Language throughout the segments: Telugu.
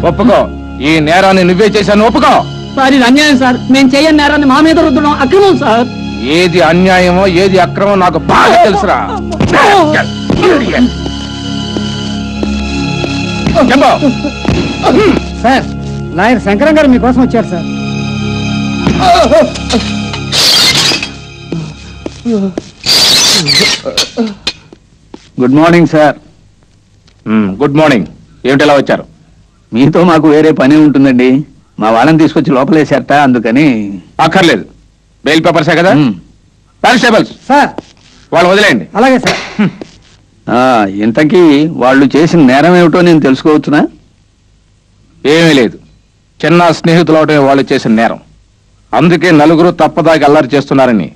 ఒప్పుకో, ఈ నేరాన్ని నువ్వే చేశాను. ఒప్పుకో. సార్ ఇది అన్యాయం సార్. నేను చేయని నేరాన్ని మా మీద రుద్దడం అక్రమం సార్. ఏది అన్యాయమో ఏది అక్రమం నాకు బాగా తెలుసురా. సార్ లాయర్ శంకరం గారు మీకోసం వచ్చారు sir. Good morning sir. Good morning. ఏమిటి ఎలా వచ్చారు? మీతో మాకు వేరే పని ఉంటుందండి. మా వాళ్ళని తీసుకొచ్చి లోపలేశారట, అందుకని. అక్కర్లేదు, బెయిల్ పేపర్సే కదా. కానిస్టేబుల్స్ సార్ వాళ్ళు వదిలేయండి. అలాగే సార్. ఇంతకీ వాళ్ళు చేసిన నేరం ఏమిటో నేను తెలుసుకోవచ్చునా? ఏమీ లేదు, చిన్న స్నేహితులు అవటమే వాళ్ళు చేసిన నేరం. అందుకే నలుగురు తప్పదాగి అల్లరి చేస్తున్నారని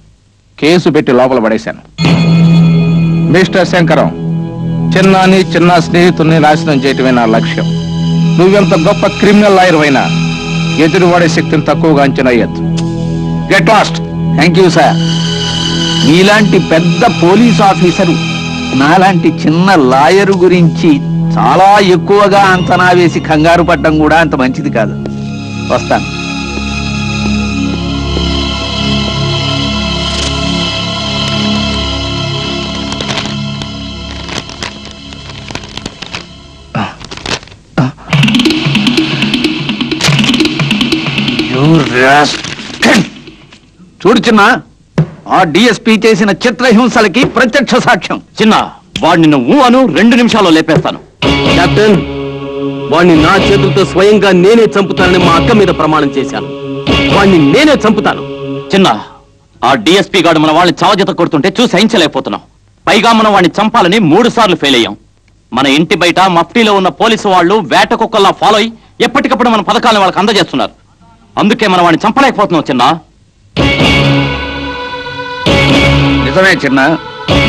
కేసు పెట్టి లోపల పడేశాను. మిస్టర్ శంకరం, చిన్న స్నేహితుల్ని నాశనం చేయటమే నా లక్ష్యం. నువ్వెంత గొప్ప క్రిమినల్ లాయర్ అయినా ఎదురువాడే శక్తిని తక్కువగా అంచనా వేయద్దు. Get lost. Thank you sir. మీలాంటి పెద్ద పోలీస్ ఆఫీసరు నాలాంటి చిన్న లాయరు గురించి చాలా ఎక్కువగా అంచనా వేసి కంగారు పడ్డం కూడా అంత మంచిది కాదు. వస్తాను. చూడు చిన్న, ఆ డిఎస్పీ చేసిన చిత్రహింసలకి ప్రత్యక్ష సాక్ష్యం. చిన్న, వాడిని నువ్వు అను 2 నిమిషాల్లో లేపేస్తాను. కెప్టెన్, వాడిని నా చేతులతో స్వయంగా నేనే చంపుతానని మా అక్క మీద ప్రమాణం చేశాను. వాడిని నేనే చంపుతాను. చిన్న, ఆ డిఎస్పీ గాడు మన వాళ్ళని చావజత కొడుతుంటే చూసి సహించలేకపోతున్నాం. పైగా మనం వాడిని చంపాలని 3 సార్లు ఫెయిల్ అయ్యాం. మన ఇంటి బయట మఫ్టీలో ఉన్న పోలీసు వాళ్ళు వేట కుక్కల్లా ఫాలో అయ్యి ఎప్పటికప్పుడు మన పథకాలను వాళ్ళకి అందజేస్తున్నారు. అందుకే మనం వాడిని చంపలేకపోతున్నాం. చిన్న, నిజమే చిన్న,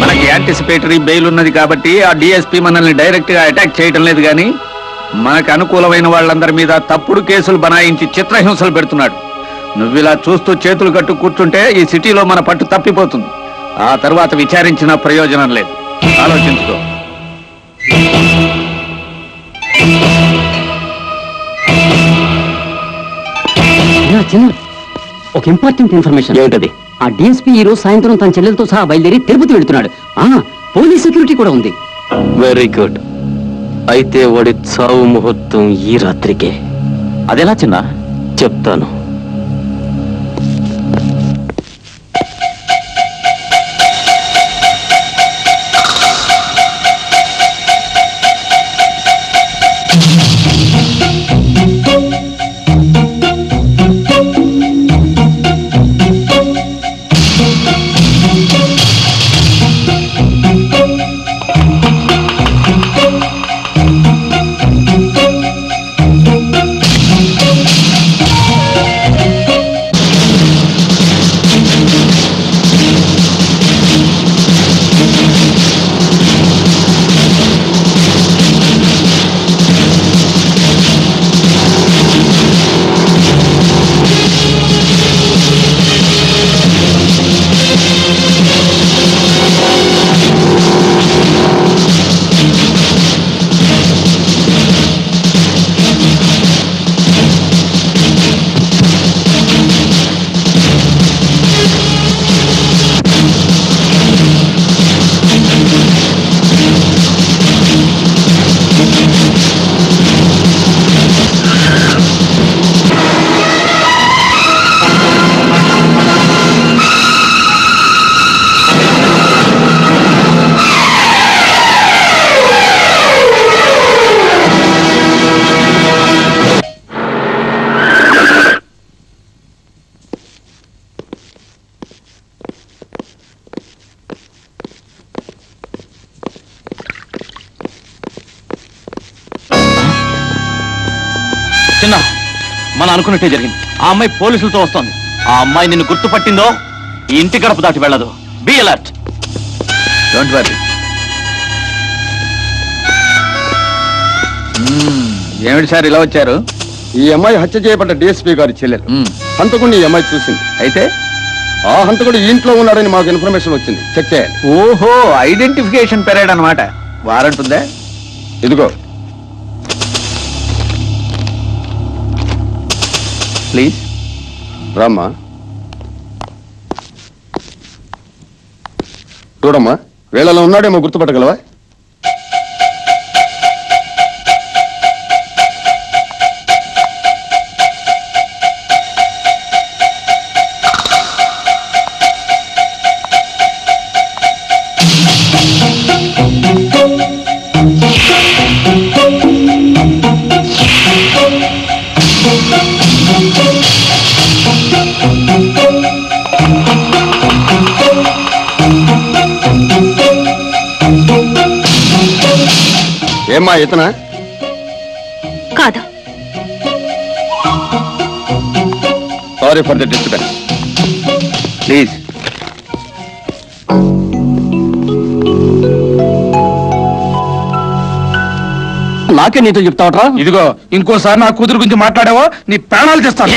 మనకి యాంటిసిపేటరీ బెయిల్ ఉన్నది కాబట్టి ఆ డిఎస్పీ మనల్ని డైరెక్ట్ గా అటాక్ చేయడం లేదు, కానీ మనకు అనుకూలమైన వాళ్ళందరి మీద తప్పుడు కేసులు బనాయించి చిత్రహింసలు పెడుతున్నాడు. నువ్విలా చూస్తూ చేతులు కట్టు కూర్చుంటే ఈ సిటీలో మన పట్టు తప్పిపోతుంది. ఆ తర్వాత విచారించిన ప్రయోజనం లేదు. ఆలోచించుకో. ఒక ఇంపార్టెంట్ ఇన్ఫర్మేషన్. ఏమిటది? ఆ డిఎస్పీ ఈ రోజు సాయంత్రం తన చెల్లెలతో సహా బయలుదేరి తిరుపతి వెళ్తున్నాడు. పోలీస్ సెక్యూరిటీ కూడా ఉంది. Very good. అయితే వాడి చావు ముహూర్తం ఈ రాత్రికే. అదెలా చిన్న? చెప్తాను. చిన్న, మనం అనుకున్నట్టే జరిగింది. ఆ అమ్మాయి పోలీసులతో వస్తోంది. ఆ అమ్మాయి నిన్ను గుర్తుపట్టిందో ఈ ఇంటి గడప దాటి వెళ్ళదు. Be alert. Don't worry. ఏమిటి సార్ ఇలా వచ్చారు? ఈ అమ్మాయి హత్య చేయబడ్డ డిఎస్పీ గారి చెల్లెలు. హంతకుడిని ఈ అమ్మాయి చూసింది. అయితే ఆ హంతకుడు ఈ ఇంట్లో ఉన్నాడని మాకు ఇన్ఫర్మేషన్ వచ్చింది. చెక్ చేయాలి. ఓహో, ఐడెంటిఫికేషన్ పెరేడ్ అనమాట. వారెంట్ ఉందా? ఇదిగో. ప్లీజ్ రామ్మా, చూడమ్మా, వేళలో ఉన్నాడేమో గుర్తుపట్టగలవా? ఏమ్మా, ఇతనా? కాదు. Sorry for the disturbance. Please. నాకే నీతో చెప్తావట్రా? ఇదిగో, ఇంకోసారి నా కూతురు గురించి మాట్లాడావో నీ ప్రాణాలు చేస్తాను.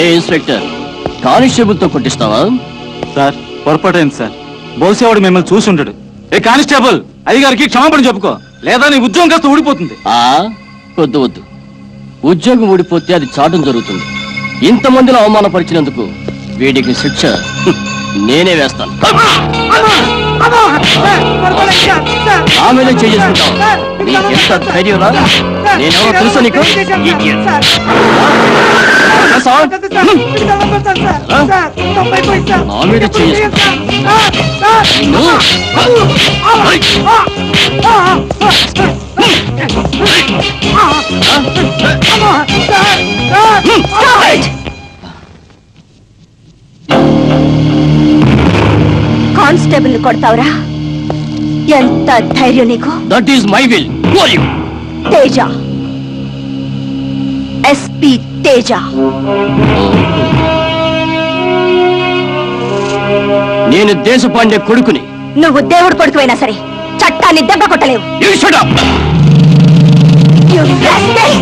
ఏ ఇన్స్పెక్టర్, కానిస్టేబుల్ తో కొట్టిస్తావా? Sir, పొరపాటైంది sir. బహుశా వాడు మిమ్మల్ని చూసుంటాడు. ఏ కానిస్టేబుల్, అయ్యగారికి క్షమాపణ చెప్పుకో, లేదా నీ ఉద్యోగం కాస్త ఊడిపోతుంది. వద్దు వద్దు, ఉద్యోగం ఊడిపోతే అది చాటం జరుగుతుంది. ఇంతమందిలో అవమానపరిచినందుకు వీడికి శిక్ష నేనే వేస్తాను. ఆమెనే చేసుకుంటావు. నీకెంత ధైర్యం రా? నేనెవరో తెలుసా నీకు? ఆమెనే కానిస్టేబుల్ కొడతావురా? ఎంత ధైర్యం నీకు? That is my will. Teja, SP Teja. నేను దేశపాండే కొడుకుని. నువ్వు దేవుడు కొడుకువైనా సరే చట్టాన్ని దెబ్బ కొట్టలేవు. You shut up! You rascal!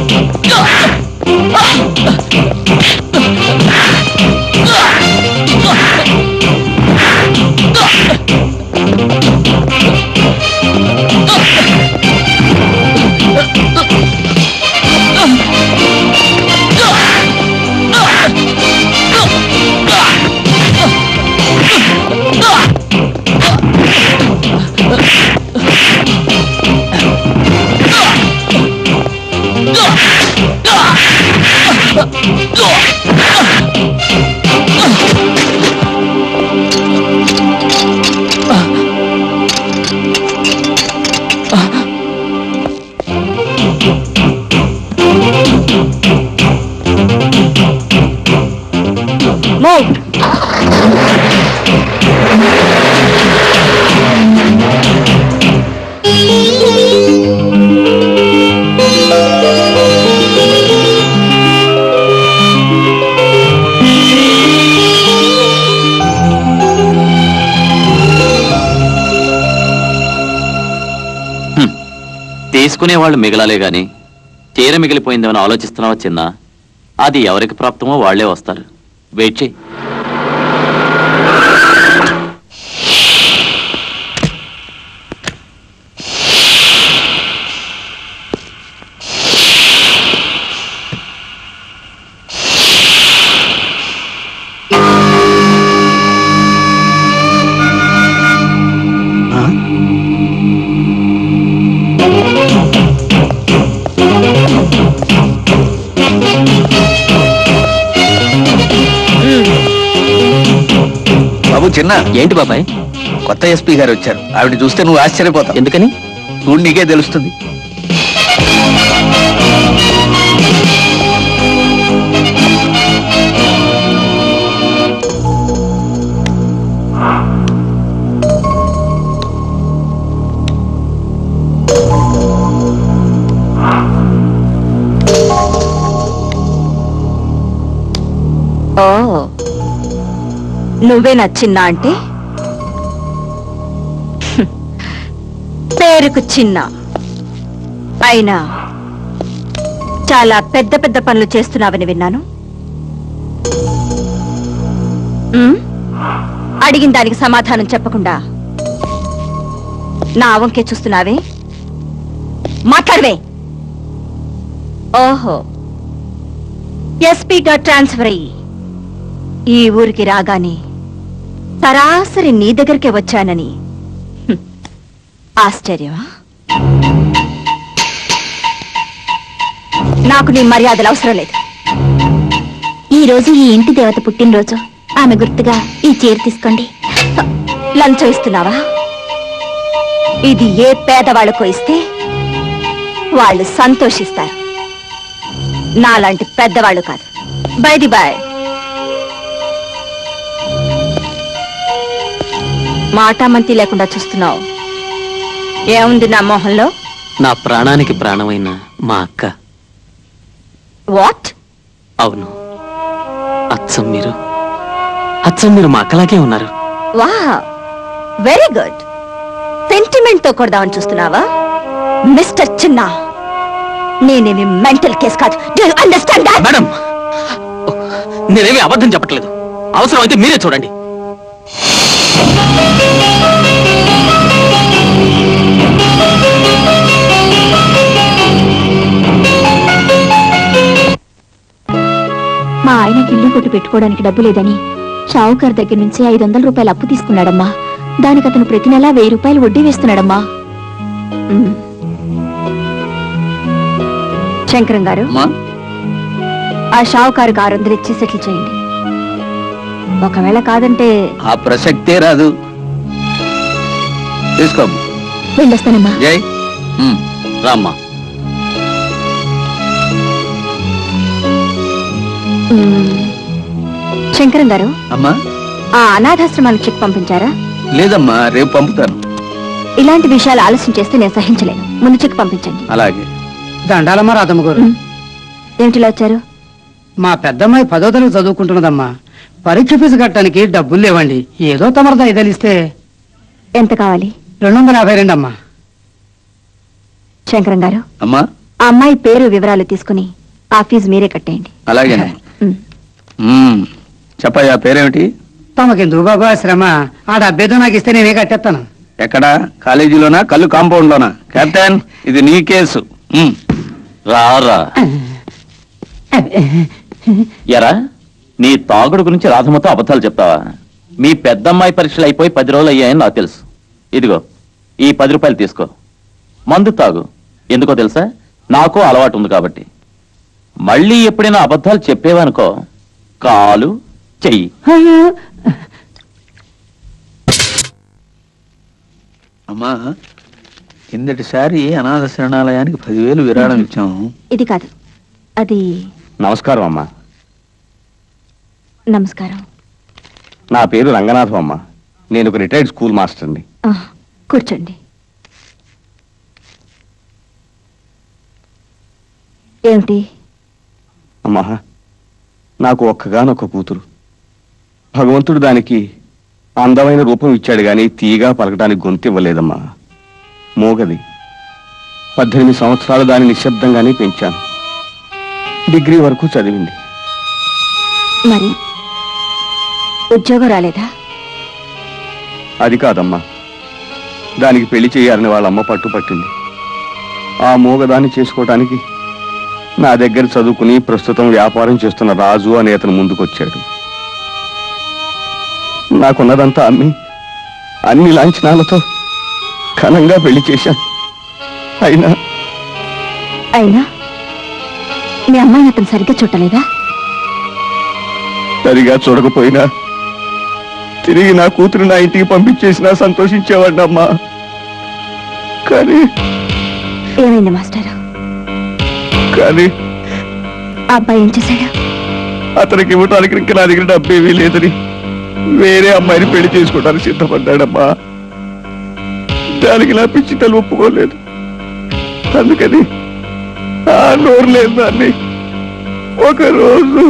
Move! తీసుకునేవాళ్ళు మిగలాలే గాని తీర మిగిలిపోయిందేమని ఆలోచిస్తున్నావా చిన్న? అది ఎవరికి ప్రాప్తమో వాళ్లే వస్తారు. వెయిట్ చేయి. బాబు చిన్న. ఏంటి బాబాయ్? కొత్త ఎస్పీ గారు వచ్చారు. ఆవిడ చూస్తే నువ్వు ఆశ్చర్యపోతావు. ఎందుకని? చూడు, నీకే తెలుస్తుంది. నువ్వే నా చిన్న అంటే? పేరుకు చిన్న అయినా చాలా పెద్ద పెద్ద పనులు చేస్తున్నావని విన్నాను. అడిగిన దానికి సమాధానం చెప్పకుండా నా వంకే చూస్తున్నావే, మాట్లాడవే. ఓహో, ఎస్పీగా ట్రాన్స్ఫర్ అయ్యి ఈ ఊరికి రాగానే సరాసరి నీ దగ్గరికే వచ్చానని ఆశ్చర్యమా? నాకు నీ మర్యాదలు అవసరం లేదు. ఈ రోజు ఈ ఇంటి దేవత పుట్టినరోజు. ఆమె గుర్తుగా ఈ చీర తీసుకోండి. లంచం ఇస్తున్నావా? ఇది ఏ పేదవాళ్ళకో ఇస్తే వాళ్ళు సంతోషిస్తారు, నాలాంటి పెద్దవాళ్ళు కాదు. బై ది బై, మాటామంతి లేకుండా చూస్తున్నావు. ఏముంది నా మొహంలో? నా ప్రాణానికి ప్రాణమైన మా అక్క. వాట్? అవును, అచ్చం మీరు మా అక్కలాగే ఉన్నారు. వా, వెరీ గుడ్. సెంటిమెంట్ తో కొడదామని చూస్తున్నావా మిస్టర్ చిన్న? నేనేమి మెంటల్ కేస్ కాదు. Do you understand that? Madam, నేనేమి అబద్ధం చెప్పట్లేదు. అవసరం అయితే మీరే చూడండి. మా ఆయనకి ఇల్లు కొట్టు పెట్టుకోవడానికి డబ్బు లేదని షావుకారు దగ్గర నుంచి 500 రూపాయలు అప్పు తీసుకున్నాడమ్మా. దానికి అతను ప్రతి నెలా 1000 రూపాయలు వడ్డీ వేస్తున్నాడమ్మా. శంకరం గారు, ఆ షావుకారుకు 600 ఇచ్చి సెటిల్ చేయండి. ఒకవేళ కాదంటే ఆ ప్రసక్తే రాదు. తీసుకో. వెళ్ళొస్తానమ్మా. జై. రామ్మా. శంకరం గారు, అమ్మా. ఆ అనాథాశ్రమానికి చెక్ పంపించారా? లేదమ్మా, రేపు పంపుతాను. ఇలాంటి విషయాలు ఆలస్యం చేస్తే నేను సహించలేను. ముందు చెక్ పంపించండి. అలాగే. దండాలమ్మ రాధమ్మ గారు. ఏమిటిలా వచ్చారు? మా పెద్దమ్మాయి 10వ తరగతి చదువుకుంటున్నదమ్మా. పరీక్ష ఫీజు కట్టడానికి డబ్బులు లేవండి. ఏదో తమరదా ఇదలిస్తే. ఎంత కావాలి? 252 అమ్మా. శంకరం గారు, అమ్మా, ఆ అమ్మాయి పేరు వివరాలు తీసుకుని ఆ ఫీజు మీరే కట్టేయండి. అలాగే. చెప్పయ్యా, పేరేమిటి? తమకెందుకు బాబా శ్రమ? ఆ డబ్బేదో నాకు ఇస్తే నేనే కట్టేస్తాను. ఎక్కడా? కాలేజీలోనా, కళ్ళు కాంపౌండ్ లోనా? కెప్టెన్, ఇది నీ కేసు. రారా ఎరా, నీ తాగుడు గురించి రాధమ్మతో అబద్ధాలు చెప్తావా? మీ పెద్దమ్మాయి పరీక్షలు అయిపోయి 10 రోజులు అయ్యాయని నాకు తెలుసు. ఇదిగో ఈ 10 రూపాయలు తీసుకో, మందు తాగు. ఎందుకో తెలుసా? నాకు అలవాటు ఉంది కాబట్టి. మళ్ళీ ఎప్పుడైనా అబద్ధాలు చెప్పేవనుకో, కాలు చెయ్యి. అమ్మా, కిందటిసారి అనాథ శరణాలయానికి 10,000 విరాళం ఇచ్చాము. ఇది కాదు, అది. నమస్కారం అమ్మా. నమస్కారం. నా పేరు రంగనాథం అమ్మా. నేను ఒక రిటైర్డ్ స్కూల్ మాస్టర్ని. కూర్చోండి. ఏమిటి? అమ్మా, నాకు ఒక్కగానొక్క కూతురు. భగవంతుడు దానికి అందమైన రూపం ఇచ్చాడు గాని తీగా పలకడానికి గొంతు ఇవ్వలేదమ్మా. మోగది. 18 సంవత్సరాలు దాన్ని నిశ్శబ్దంగానే పెంచాను. డిగ్రీ వరకు చదివింది. మరి ఉద్యోగం రాలేదా? అది కాదమ్మా, దానికి పెళ్లి చేయాలని వాళ్ళమ్మ పట్టుపట్టింది. ఆ మోగదాన్ని చేసుకోవటానికి నా దగ్గర చదువుకుని ప్రస్తుతం వ్యాపారం చేస్తున్న రాజు అనే అతను ముందుకొచ్చాడు. నాకున్నదంతా అమ్మి అన్ని లాంఛనాలతో ఘనంగా పెళ్లి చేశాను. అయినా మీ అమ్మాయిని అతను సరిగ్గా చూడలేదా? సరిగా చూడకపోయినా తిరిగి నా కూతురు నా ఇంటికి పంపించేసినా సంతోషించేవాడినమ్మా. కానీ ఏమైంది మాస్టర్? కానీ ఆ అబ్బాయి ఏం చేశాడు? అతనికి ఇవ్వటానికి ఇంకా నా దగ్గర డబ్బేమీ లేదని వేరే అమ్మాయిని పెళ్లి చేసుకోవడానికి సిద్ధపడ్డాడమ్మా. దానికి నా పిచ్చి తల్లి ఒప్పుకోలేదు. అందుకని ఆ నోరు లేదు దాన్ని ఒకరోజు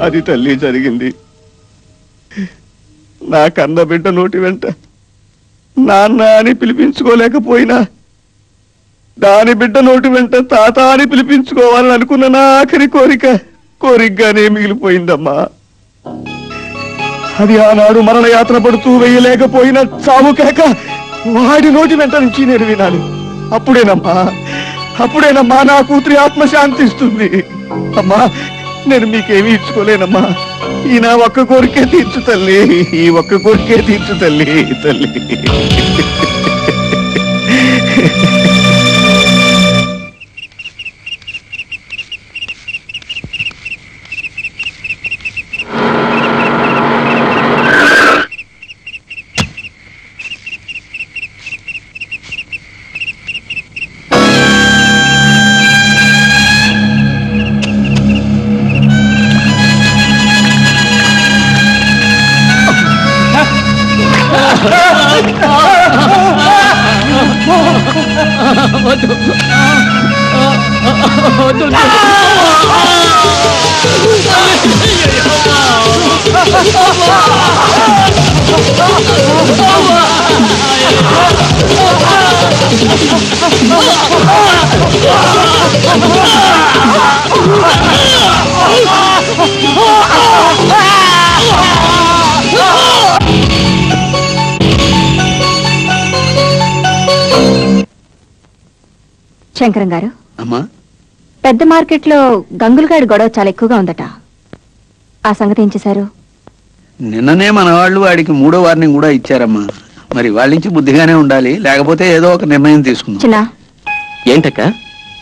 అది తల్లి జరిగింది. నా కన్న బిడ్డ నోటి వెంట నాన్న అని పిలిపించుకోలేకపోయినా దాని బిడ్డ నోటి వెంట తాత అని పిలిపించుకోవాలని అనుకున్న నా ఆఖరి కోరికగానే మిగిలిపోయిందమ్మా. అది ఆనాడు మరణయాత్ర పడుతూ వేయలేకపోయిన చావు కేక వాడి నోటి వెంట నుంచి నేను వినాలి. అప్పుడేనమ్మా నా కూతురి ఆత్మ శాంతిస్తుంది. అమ్మా, నేను మీకేమీ ఇచ్చుకోలేనమ్మా. ఈ నా ఒక్క కోరికే తీర్చు తల్లి, ఈ ఒక్క కోరికే తీర్చు తల్లి. తల్లి శంకరం గారు, అమ్మా, పెద్ద మార్కెట్లో గంగులగాడి గొడవ చాలా ఎక్కువగా ఉందట. ఆ సంగతి ఏం చేశారు? నిన్ననే మన వాళ్ళు వాడికి 3వ వార్నింగ్ కూడా ఇచ్చారమ్మా. మరి వాళ్ళ నుంచి బుద్ధిగానే ఉండాలి, లేకపోతే ఏదో ఒక నిర్ణయం తీసుకుందాం. చిన్న, ఏంటక్క?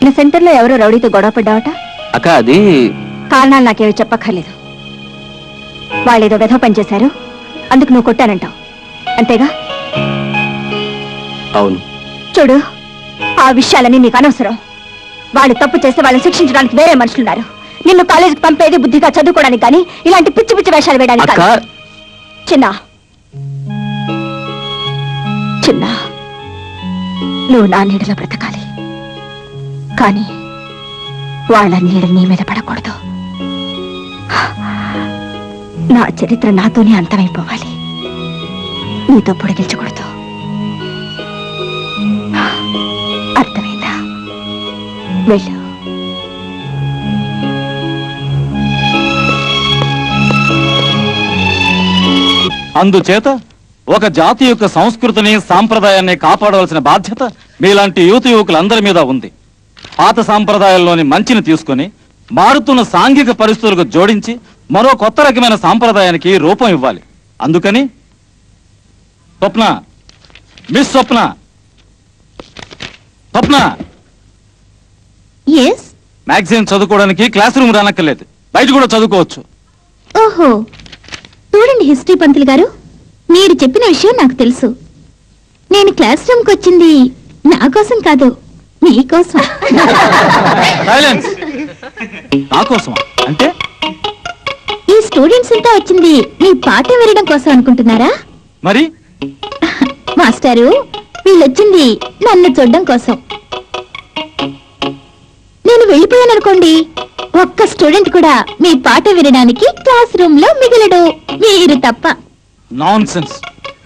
నా సెంటర్లో ఎవరో రౌడీతో గొడవ పడ్డావట. అక్క, అది కారణాలు నాకేమీ చెప్పక్కర్లేదు. వాళ్ళేదో వెధవ పని చేశారు, అందుకు నువ్వు కొట్టానంటావు, అంతేగా? అవును. చూడు, ఆ విషయాలన్నీ నీకు అనవసరం. వాళ్ళు తప్పు చేస్తే వాళ్ళని శిక్షించడానికి వేరే మనుషులున్నారు. నిన్ను కాలేజీకి పంపేది బుద్ధిగా చదువుకోవడానికి కానీ ఇలాంటి పిచ్చి పిచ్చి వేషాలు వేయడానికి కాదు. చిన్న, నువ్వు నా నీడలో బ్రతకాలి, కానీ వాళ్ళ నీడ నీ మీద పడకూడదు. నా చరిత్ర నాతోనే అంతమైపోవాలి, నీతో పొడిగించకూడదు. అర్థమైందా? వెళ్ళు. అందుచేత ఒక జాతి యొక్క సంస్కృతిని సాంప్రదాయాన్ని కాపాడవలసిన బాధ్యత మీలాంటి యువకులందరి మీద ఉంది. పాత సాంప్రదాయాల్లోని మంచిని తీసుకుని మారుతున్న సాంఘిక పరిస్థితులకు జోడించి మరో కొత్త రకమైన సాంప్రదాయానికి రూపం ఇవ్వాలి. అందుకని స్వప్న, మిస్ స్వప్న, మ్యాగజైన్ చదువుకోవడానికి క్లాస్ రూమ్ రానక్కర్లేదు, బయట కూడా చదువుకోవచ్చు. ఓహో, చూడండి హిస్టరీ పంతులు గారు, మీరు చెప్పిన విషయం నాకు తెలుసు. నేను క్లాస్ రూమ్కి వచ్చింది నా కోసం కాదు, మీకోసం. సైలెన్స్. నా కోసమా అంటే? ఈ స్టూడెంట్స్ అంతా వచ్చింది మీ పాఠం వినడం కోసం అనుకుంటున్నారా? మరి మాస్టారు, వీళ్ళొచ్చింది నన్ను చూడడం కోసం. నేను వెళ్ళిపోయాననుకోండి, ఒక్క స్టూడెంట్ కూడా మీ పాఠ వినడానికి క్లాస్ రూమ్ లో మిగలడు, మీరు తప్ప. Nonsense.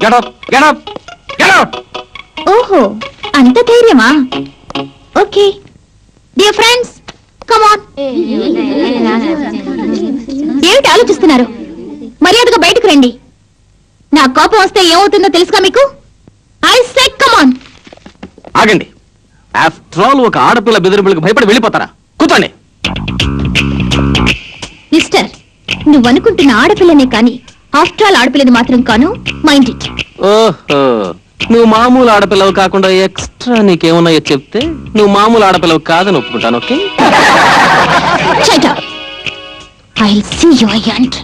Get up, get up, get out. ఓహో, అంత ధైర్యమా? Okay dear friends, come on. ఏమిటి ఆలోచిస్తున్నారు? మర్యాదగా బయటకు రండి. నా కోపం వస్తే ఏమవుతుందో తెలుసుగా మీకు? I say come on. ఆగండి. ఆఫ్టర్ ఆల్ ఒక ఆడపిల్ల బెదిరింపులకు భయపడి వెళ్ళిపోతారా? కూర్చోండి. మిస్టర్, నువ్వు అనుకుంటున్న ఆడపిల్లనే కానీ ఆఫ్టర్ ఆల్ ఆడపిల్లని మాత్రం కాను, మైండ్ ఇట్. ఓహో, నువ్వు మామూలు ఆడపిల్లవు కాకుండా ఎక్స్ట్రా నీకేమున్నాయో చెప్తే నువ్వు మామూలు ఆడపిల్లవు కాదని ఒప్పుకుంటాను. Okay, I'll see you, Ayant.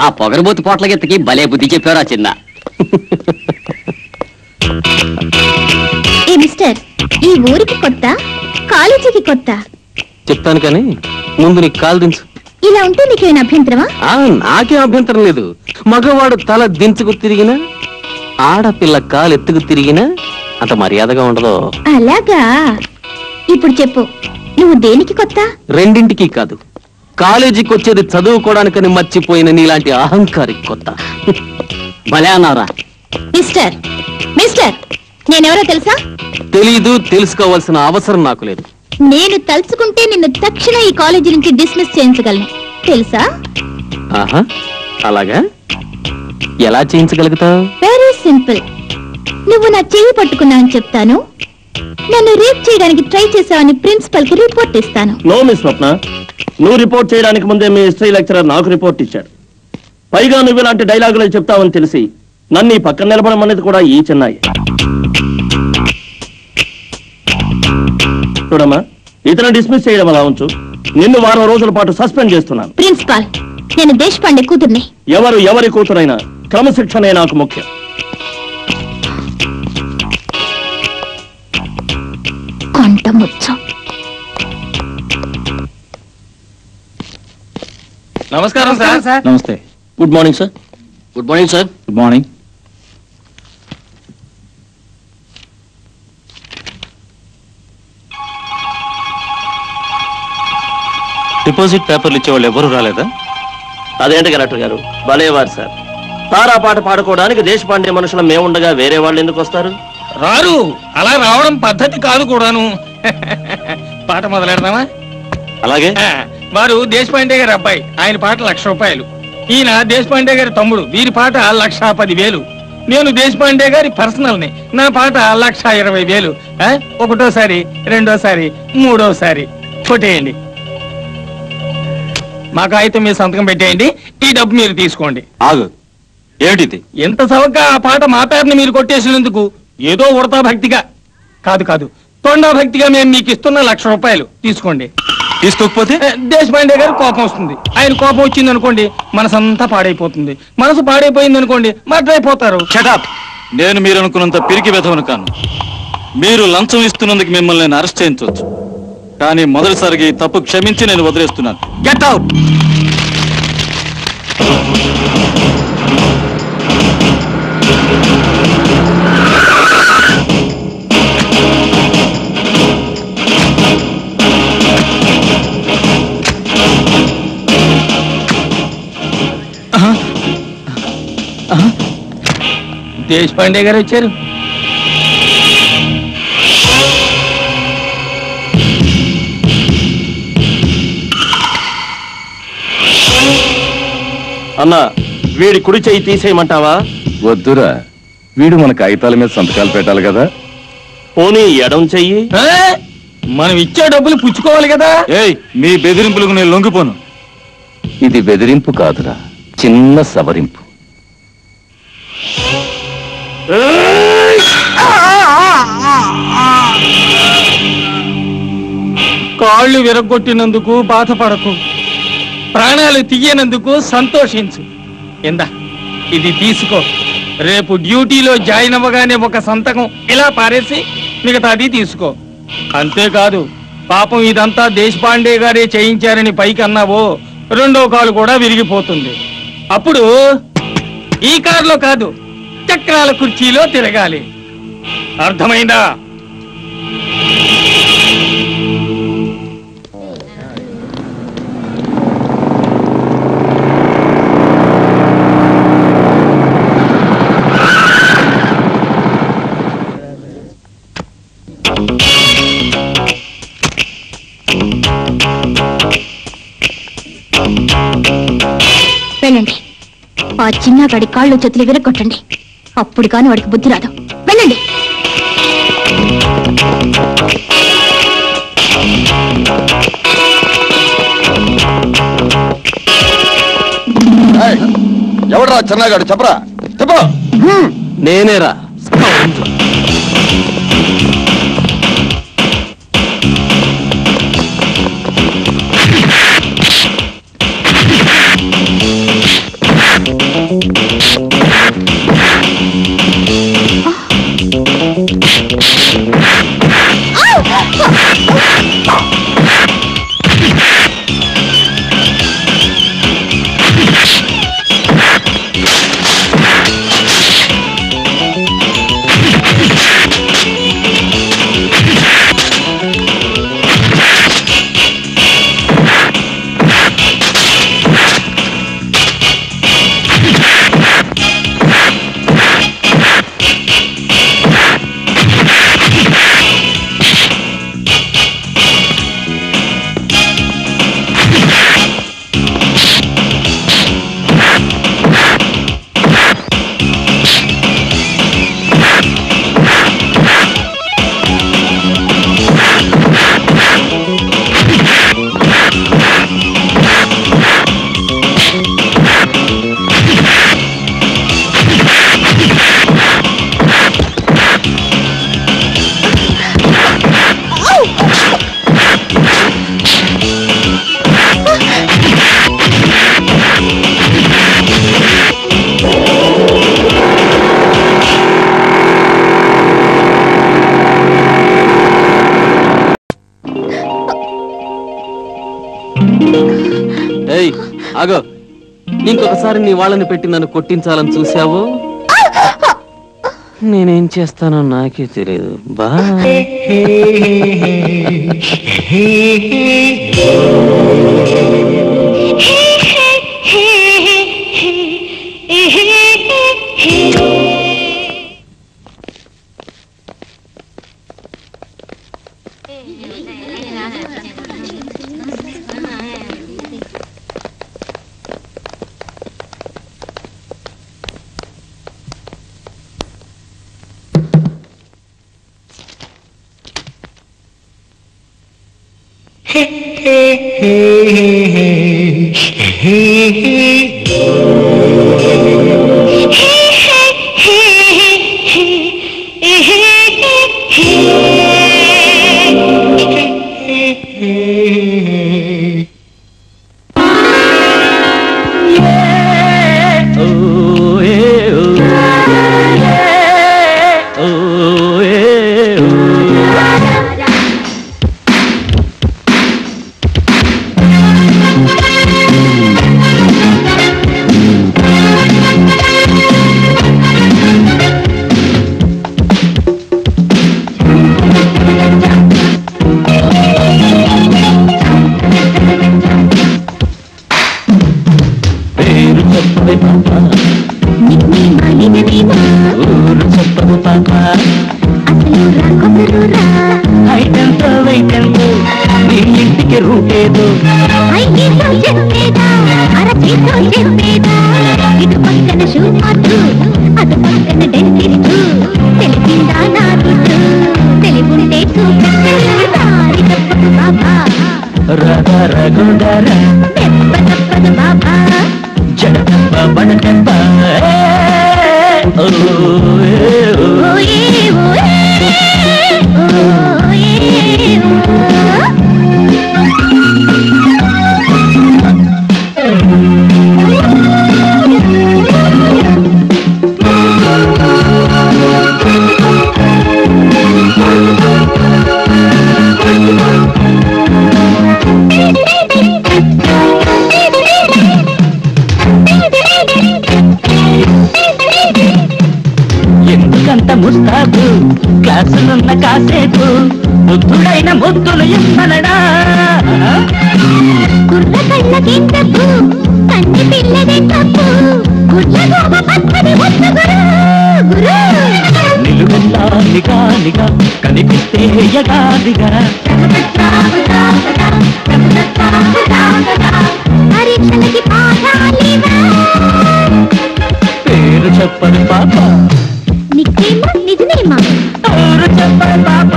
ఆ పొగరబోతు పోట్లకెత్తకి భలే బుద్ధి చెప్పారా చిన్న. ఏ మిస్టర్, ఈ ఊరికి కొత్త, కాలేజీకి కొత్త? చెప్తాను కానీ ముందు నీకు కాలు దించు. ఇలా ఉంటే నీకేమైనా అభ్యంతరమా? నాకేం అభ్యంతరం లేదు. మగవాడు తల దించుకు తిరిగినా, ఆడపిల్ల కాలు ఎత్తుకు తిరిగినా అంత మర్యాదగా ఉండదు. అలాగా? ఇప్పుడు చెప్పు, నువ్వు దేనికి కొత్త? రెండింటికి కాదు, కాలేజీకి వచ్చేది చదువుకోవడానికని మర్చిపోయిన నీలాంటి అహంకారి కొత్త. భలే అన్నారా? మిస్టర్ మిస్టర్, నేనెవరో తెలుసా? తెలీదు, తెలుసుకోవాల్సిన అవసరం నాకు లేదు. నేను తలుచుకుంటే నిన్ను తక్షణ ఈ కాలేజీ నుంచి డిస్మిస్ చేయించగలను, తెలుసా? ఆహా, అలాగా? ఎలా చేయించగలుగుతావు? Very simple. నువ్వు నా చెయ్యి పట్టుకున్నావని చెప్తాను, నన్ను రేప్ చేయడానికి ట్రై చేశావని ప్రిన్సిపల్ కి రిపోర్ట్ ఇస్తాను. నో మిస్ స్వప్న, నువ్వు రిపోర్ట్ చేయడానికి ముందే మీ హిస్టరీ లెక్చరర్ నాకు రిపోర్ట్ ఇచ్చాడు. పైగా నువ్వు ఇలాంటి డైలాగులు చెప్తావని తెలిసి నన్ను ఈ పక్కన నిలబడమనేది కూడా ఈ చెన్నై. చూడమ్మా, ఇతను డిస్మిస్ చేయడం అలా ఉంచు, నిన్ను వారం రోజుల పాటు సస్పెండ్ చేస్తున్నాను. ప్రిన్సిపాల్, నేను దేశపాండే కూతుర్ని. ఎవరి కూతురైనా క్రమశిక్షణే నాకు ముఖ్యం. కొంటముచ్చు. నమస్కారం సార్. నమస్తే. Good morning sir. Good morning sir. Good morning. Deposit పేపర్లు ఇచ్చేవాళ్ళు ఎవరు రాలేదా? అదేంటి కలెక్టర్ గారు, భలేవారు సార్. తారా పాట పాడుకోవడానికి దేశపాండే మనుషులు మేముండగా వేరే వాళ్ళు ఎందుకు వస్తారు? రారు, అలా రావడం పద్ధతి కాదు కూడాను. పాట మొదలెడదామా? అలాగే. వారు దేశపాండే గారి అబ్బాయి, ఆయన పాట 1,00,000 రూపాయలు. ఈయన దేశపాండే గారి తమ్ముడు, వీరి పాట 1,10,000. నేను దేశపాండే గారి పర్సనల్ ని, నా పాట 1,20,000. ఒకటోసారి, రెండోసారి, మూడోసారి కొట్టేయండి. మా కాగితం మీద సంతకం పెట్టేయండి, ఈ డబ్బు మీరు తీసుకోండి. ఆగు, ఏమిటిది? ఎంత సవగ్గా ఆ పాట మా పేరుని మీరు కొట్టేసినందుకు ఏదో ఉడతా భక్తిగా కాదు, తొండా భక్తిగా మేము మీకు ఇస్తున్న 1,00,000 రూపాయలు తీసుకోండి. తీసుకోకపోతే దేశపాండే గారికి కోపం వస్తుంది. ఆయన కోపం వచ్చింది అనుకోండి, మనసంతా పాడైపోతుంది. మనసు పాడైపోయింది అనుకోండి, మర్డరైపోతారు. షటప్. నేను మీరు అనుకున్నంత పిరికి వెధవను కాను. మీరు లంచం ఇస్తున్నందుకు మిమ్మల్ని నేను అరెస్ట్ చేయించవచ్చు, కానీ మొదటిసారికి ఈ తప్పు క్షమించి నేను వదిలేస్తున్నాను. Get out. దేశపాండే గారు వచ్చారు. అన్నా, వీడి కుడి చెయ్యి తీసేయమంటావా? వద్దురా, వీడు మన కాగితాల మీద సంతకాలు పెట్టాలి కదా. పోనీ ఎడం చెయ్యి. మనం ఇచ్చే డబ్బులు పుచ్చుకోవాలి కదా. ఏయ్, మీ బెదిరింపులకు నేను లొంగిపోను. ఇది బెదిరింపు కాదురా, చిన్న సవరింపు. కాళ్ళు విరగొట్టినందుకు బాధపడకు, ప్రాణాలు తీయనందుకు సంతోషించు. ఎందా, ఇది తీసుకో. రేపు డ్యూటీలో జాయిన్ అవ్వగానే ఒక సంతకం ఇలా పారేసి మిగతాది తీసుకో. అంతేకాదు, పాపం ఇదంతా దేశపాండే గారే చేయించారని పైకి అన్నావో, రెండో కాలు కూడా విరిగిపోతుంది. అప్పుడు ఈ కారులో కాదు, చక్రాల కుర్చీలో తిరగాలి. అర్థమైందా? వెళ్ళండి, ఆ చిన్నగాడి కాళ్ళు చేతులు విరగొట్టండి. అప్పుడు కాని వాడికి బుద్ధి రాదు. వెళ్ళండి. ఎవడరా చిన్నగాడు, చెప్పరా, చెప్ప. నేనేరా. ఆగో, ఇంకొకసారి నీ వాళ్ళని పెట్టి నన్ను కొట్టించాలని చూసావు, నేనేం చేస్తానో నాకే తెలియదు. బాయ్. పేరు చెప్పను పాప, నిక్నేమా నిజమేమా? పేరు చెప్పను పాప.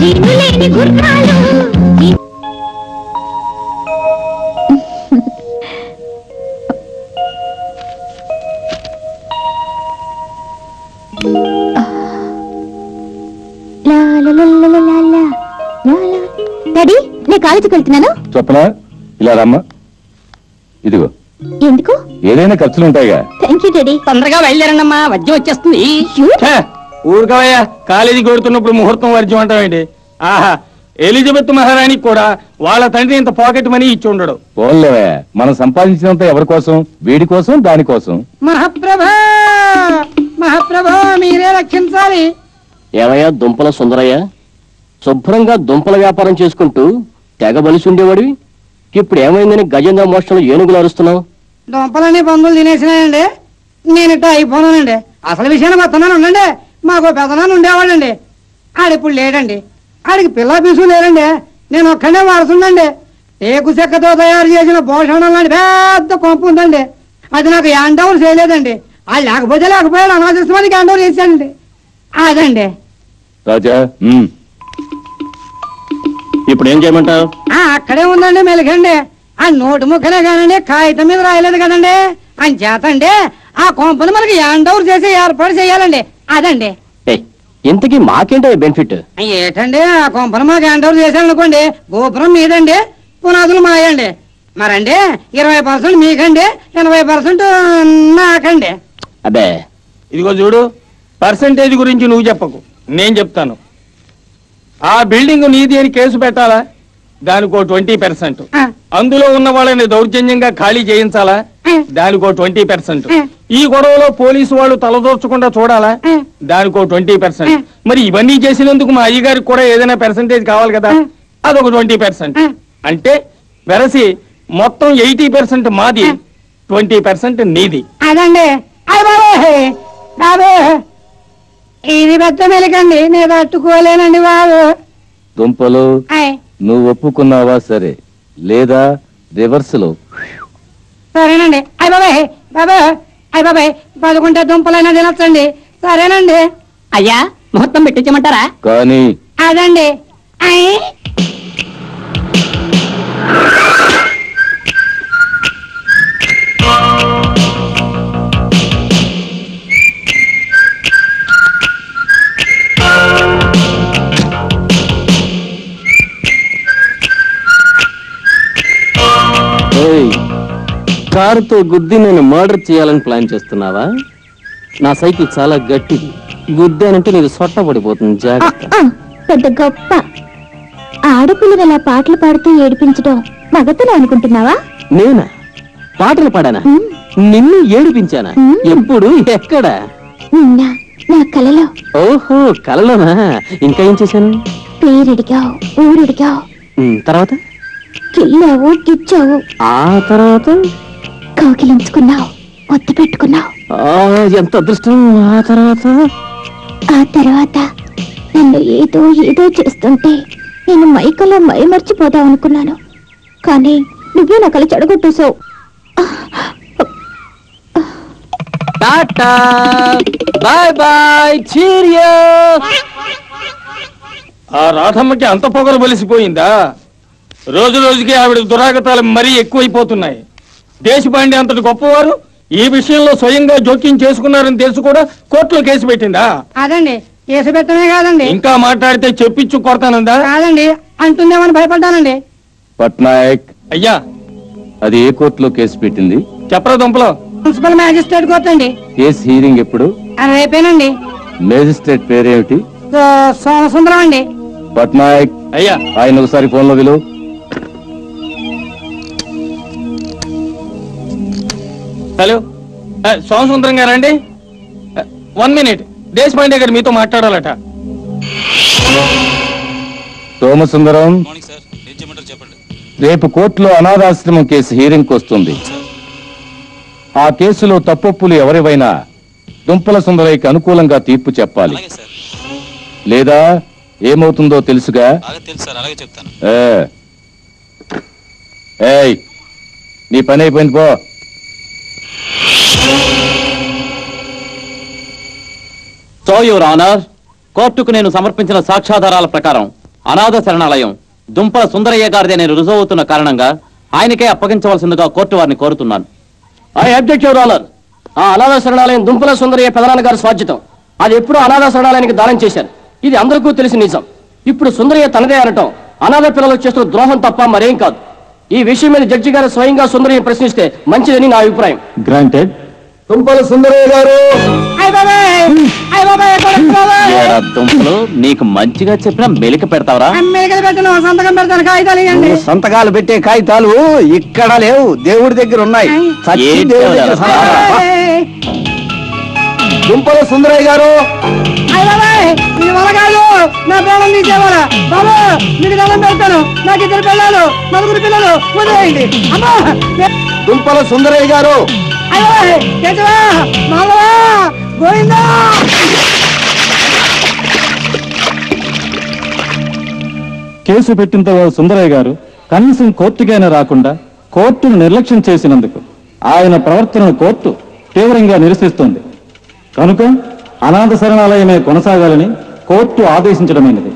జీనులేని గుర్రాలు డాడీ నేను కాలేజీకి వెళ్తున్నాను. చెప్పనా ఇలా రమ్మా. ఇదిగో. ఎందుకు? ఏదైనా ఖర్చులు ఉంటాయిగా. Thank you daddy. తొందరగా బయలుదేరండమ్మా, వద్యం వచ్చేస్తుంది. ఊరుకోవయ్యా, కాలేజీ కొడుతున్నప్పుడు ముహూర్తం వర్జ్యం అంటావేంటి? ఆహా, ఎలిజబెత్ మహారాణికి కూడా వాళ్ళ తండ్రి ఇంత పాకెట్ మనీ ఇచ్చి ఉండడు. పోన్లేవే, మనం సంపాదించినంత ఎవరి కోసం? వీడి కోసం, దానికోసం. మహాప్రభా మహాప్రభా మీరే రక్షించాలి. ఏమయ్యా దుంపల సుందరయ్య, శుభ్రంగా దుంపల వ్యాపారం చేసుకుంటూ తెగ బలిసి ఉండేవాడివి. ఇప్పుడు ఏమైందని గజేంద్ర మోక్షంలో ఏనుగులు అరుస్తున్నావు? దొంపలని బంధువులు తినేసినాయండి, నేను ఇట్లా అయిపోనానండి. అసలు విషయాన్ని మొత్తాన్ని ఉండండి. మాకు పెదనాన్ని ఉండేవాడండి, ఆడిప్పుడు లేడండి. ఆడికి పిల్ల పిసు లేరండి, నేను ఒక్కడే వాడుతుండండి. టేకు చెక్కతో తయారు చేసిన భోషణం లాంటి పెద్ద కొంప ఉందండి. అది నాకు యాండవర్ చేయలేదండి. అది లేకపోయాడు అనాథిస్తామని యాండవర్ చేశాడండి. అదండి. రాజా, ఇప్పుడు ఏం చేయమంటావు? అక్కడే ఉందండి మెలిగండి. ఆ నోటు ముక్కనే కానండి, కాగితం మీద రాయలేదు కదండి. అని చేతండి ఆ కొంపని మనకి యాండవర్ చేసి ఏర్పాటు చేయాలండి. అదండి. ఇంతకీ మాకేంటే బెనిఫిట్? ఏటండి, ఆ కొంపని మాకు యాండవర్ చేశారనుకోండి, గోపురం మీదండి, పునాదులు మాయండి. మరండి 20% మీకండి, 80% నాకండి. అదే ఇదిగో చూడు, పర్సంటేజ్ గురించి నువ్వు చెప్పకు, నేను చెప్తాను. ఆ బిల్డింగ్ నీది అని కేసు పెట్టాలా? దానికో 20%. అందులో ఉన్న వాళ్ళని దౌర్జన్యంగా ఖాళీ చేయించాలా? దానికో 20%. ఈ గొడవలో పోలీసు వాళ్ళు తలదోర్చకుండా చూడాలా? దానికో 20%. మరి ఇవన్నీ చేసినందుకు మా అయ్యగారికి కూడా ఏదైనా పర్సంటేజ్ కావాలి కదా, అదొక 20%. అంటే వెరసి మొత్తం 80% మాది, 20% నీది. అదండి. బాబు ఇది పెద్ద మెలికండి, నేను తట్టుకోలేనండి బాబు. దుంపలు, నువ్వు ఒప్పుకున్నావా? సరే, లేదా రివర్స్ లో? సరేనండి. బాబాయ్ 11 దుంపలైనా తినొచ్చండి. సరేనండి. అయ్యా, ముహూర్తం పెట్టించమంటారా? కానీ అదండి. కారుతో గుద్ది నేను మర్డర్ చేయాలని ప్లాన్ చేస్తున్నావా? నా సైకిల్ చాలా గట్టిది, గుద్దానంటే నీకు సొట్ట పడిపోతుంది, జాగ్రత్త. పెద్ద గొప్ప ఆడపిల్లలు అలా పాటలు పాడుతూ ఏడిపించడం మగతనం అనుకుంటున్నావా? నేనా పాటలు పాడానా? నిన్ను ఏడిపించానా? ఎప్పుడు, ఎక్కడ? నా కలలో. ఓహో, కలలోనా? ఇంకా ఏం చేశాను? పేరడిగావు, ఊరడిగావు, తర్వాత కిల్లావు, గిచ్చావు, ఆ తర్వాత కౌకిలించుకున్నావు, ఒత్తి పెట్టుకున్నావు. ఎంత అదృష్టం! ఆ తర్వాత నన్ను ఏదో చేస్తుంటే నేను మైకలో మైమర్చిపోదాం అనుకున్నాను, కానీ నువ్వే నా కళ చెడగొట్టేశావు. Tata, bye bye, cheerio. ఆ రాధమ్మకి అంత పొగరు బలిసిపోయిందా? రోజు రోజుకి ఆవిడ దురాగతాలు మరీ ఎక్కువైపోతున్నాయి. దేశపాండే అంతటి గొప్పవారు ఈ విషయంలో స్వయంగా జోక్యం చేసుకున్నారని తెలుసు కూడా కోర్టులో కేసు పెట్టిందా? అదండి, కేసు పెట్టమే కాదండి, ఇంకా మాట్లాడితే చెప్పించు కొడతానందా? కాదండి, అంటుందేమని భయపడ్డానండి. పట్నాయక్ అయ్యా, అది ఏ కోర్టులో కేసు పెట్టింది? చెప్పరా దుంపలో? మున్సిపల్ మ్యాజిస్ట్రేట్ కోర్టు అండి. కేసు హీరింగ్ ఎప్పుడు? రేపేనండి. మేజిస్ట్రేట్ పేరేమిటి? సోమసుందరం అండి. పట్నాయక్ అయ్యా, ఆయన ఒకసారి ఫోన్ లో విలువ. హలో, సోమసుందరం గారండి, 1 minute, దేశపాండే గారు మీతో మాట్లాడాలట. సోమసుందరం, రేపు కోర్టులో అనాథాశ్రమం కేసు హీరింగ్ వస్తుంది. ఆ కేసులో తప్పొప్పులు ఎవరివైనా దుంపల సుందరయ్యకి అనుకూలంగా తీర్పు చెప్పాలి. లేదా ఏమవుతుందో తెలుసుగా? తెలుసు సార్, అలాగే చెప్తాను. ఏయ్, నీ పని అయిపోయింది, పో. సో యువర్ ఆనర్, కోర్టుకు నేను సమర్పించిన సాక్ష్యాధారాల ప్రకారం అనాథ శరణాలయం దుంపల సుందరయ్య గారిదే నేను రుజువు అవుతున్న కారణంగా ఆయనకే అప్పగించవలసిందిగా కోర్టు వారిని కోరుతున్నాను. I object your honour. ఆ అనాథ శరణాలయం దుంపల సుందరయ్య పెదనాన్న గారి స్వాధ్యతం. అది ఎప్పుడూ అనాథ శరణాలయానికి దానం చేశారు. ఇది అందరికీ తెలిసిన నిజం. ఇప్పుడు సుందరయ్య తనదే అనటం అనాథ పిల్లలకు చేస్తున్న ద్రోహం తప్ప మరేం కాదు. ఈ విషయం మీద జడ్జి గారు స్వయంగా సుందరయ్య ప్రశ్నిస్తే మంచిదని నా అభిప్రాయం. గ్రాంటెడ్. దుంపల సుందరయ్య గారు. దుంపలు నీకు మంచిగా చెప్పినా మెలిక పెడతావరా? సంతకం పెడతాను, కాగితాలు ఇవ్వండి. సంతకాలు పెట్టే కాగితాలు ఇక్కడ లేవు, దేవుడి దగ్గర ఉన్నాయి. దుంపల సుందరయ్య గారు. ఇది వల్ల కాదు, నా పిల్లలు తీసేవాళ్ళ బాబు. మీకు దండం పెడతాను. నాకు 2 పిల్లలు, 4 పిల్లలు, వదిలేయండి. అమ్మా, దుంపల సుందరయ్య గారు. గోవిందా. కేసు పెట్టిన తర్వాత సుందరయ్య గారు కనీసం కోర్టుకైనా రాకుండా కోర్టును నిర్లక్ష్యం చేసినందుకు ఆయన ప్రవర్తనను కోర్టు తీవ్రంగా నిరసిస్తోంది. కనుక అనాథ శరణాలయమే కొనసాగాలని కోర్టు ఆదేశించడమైనది.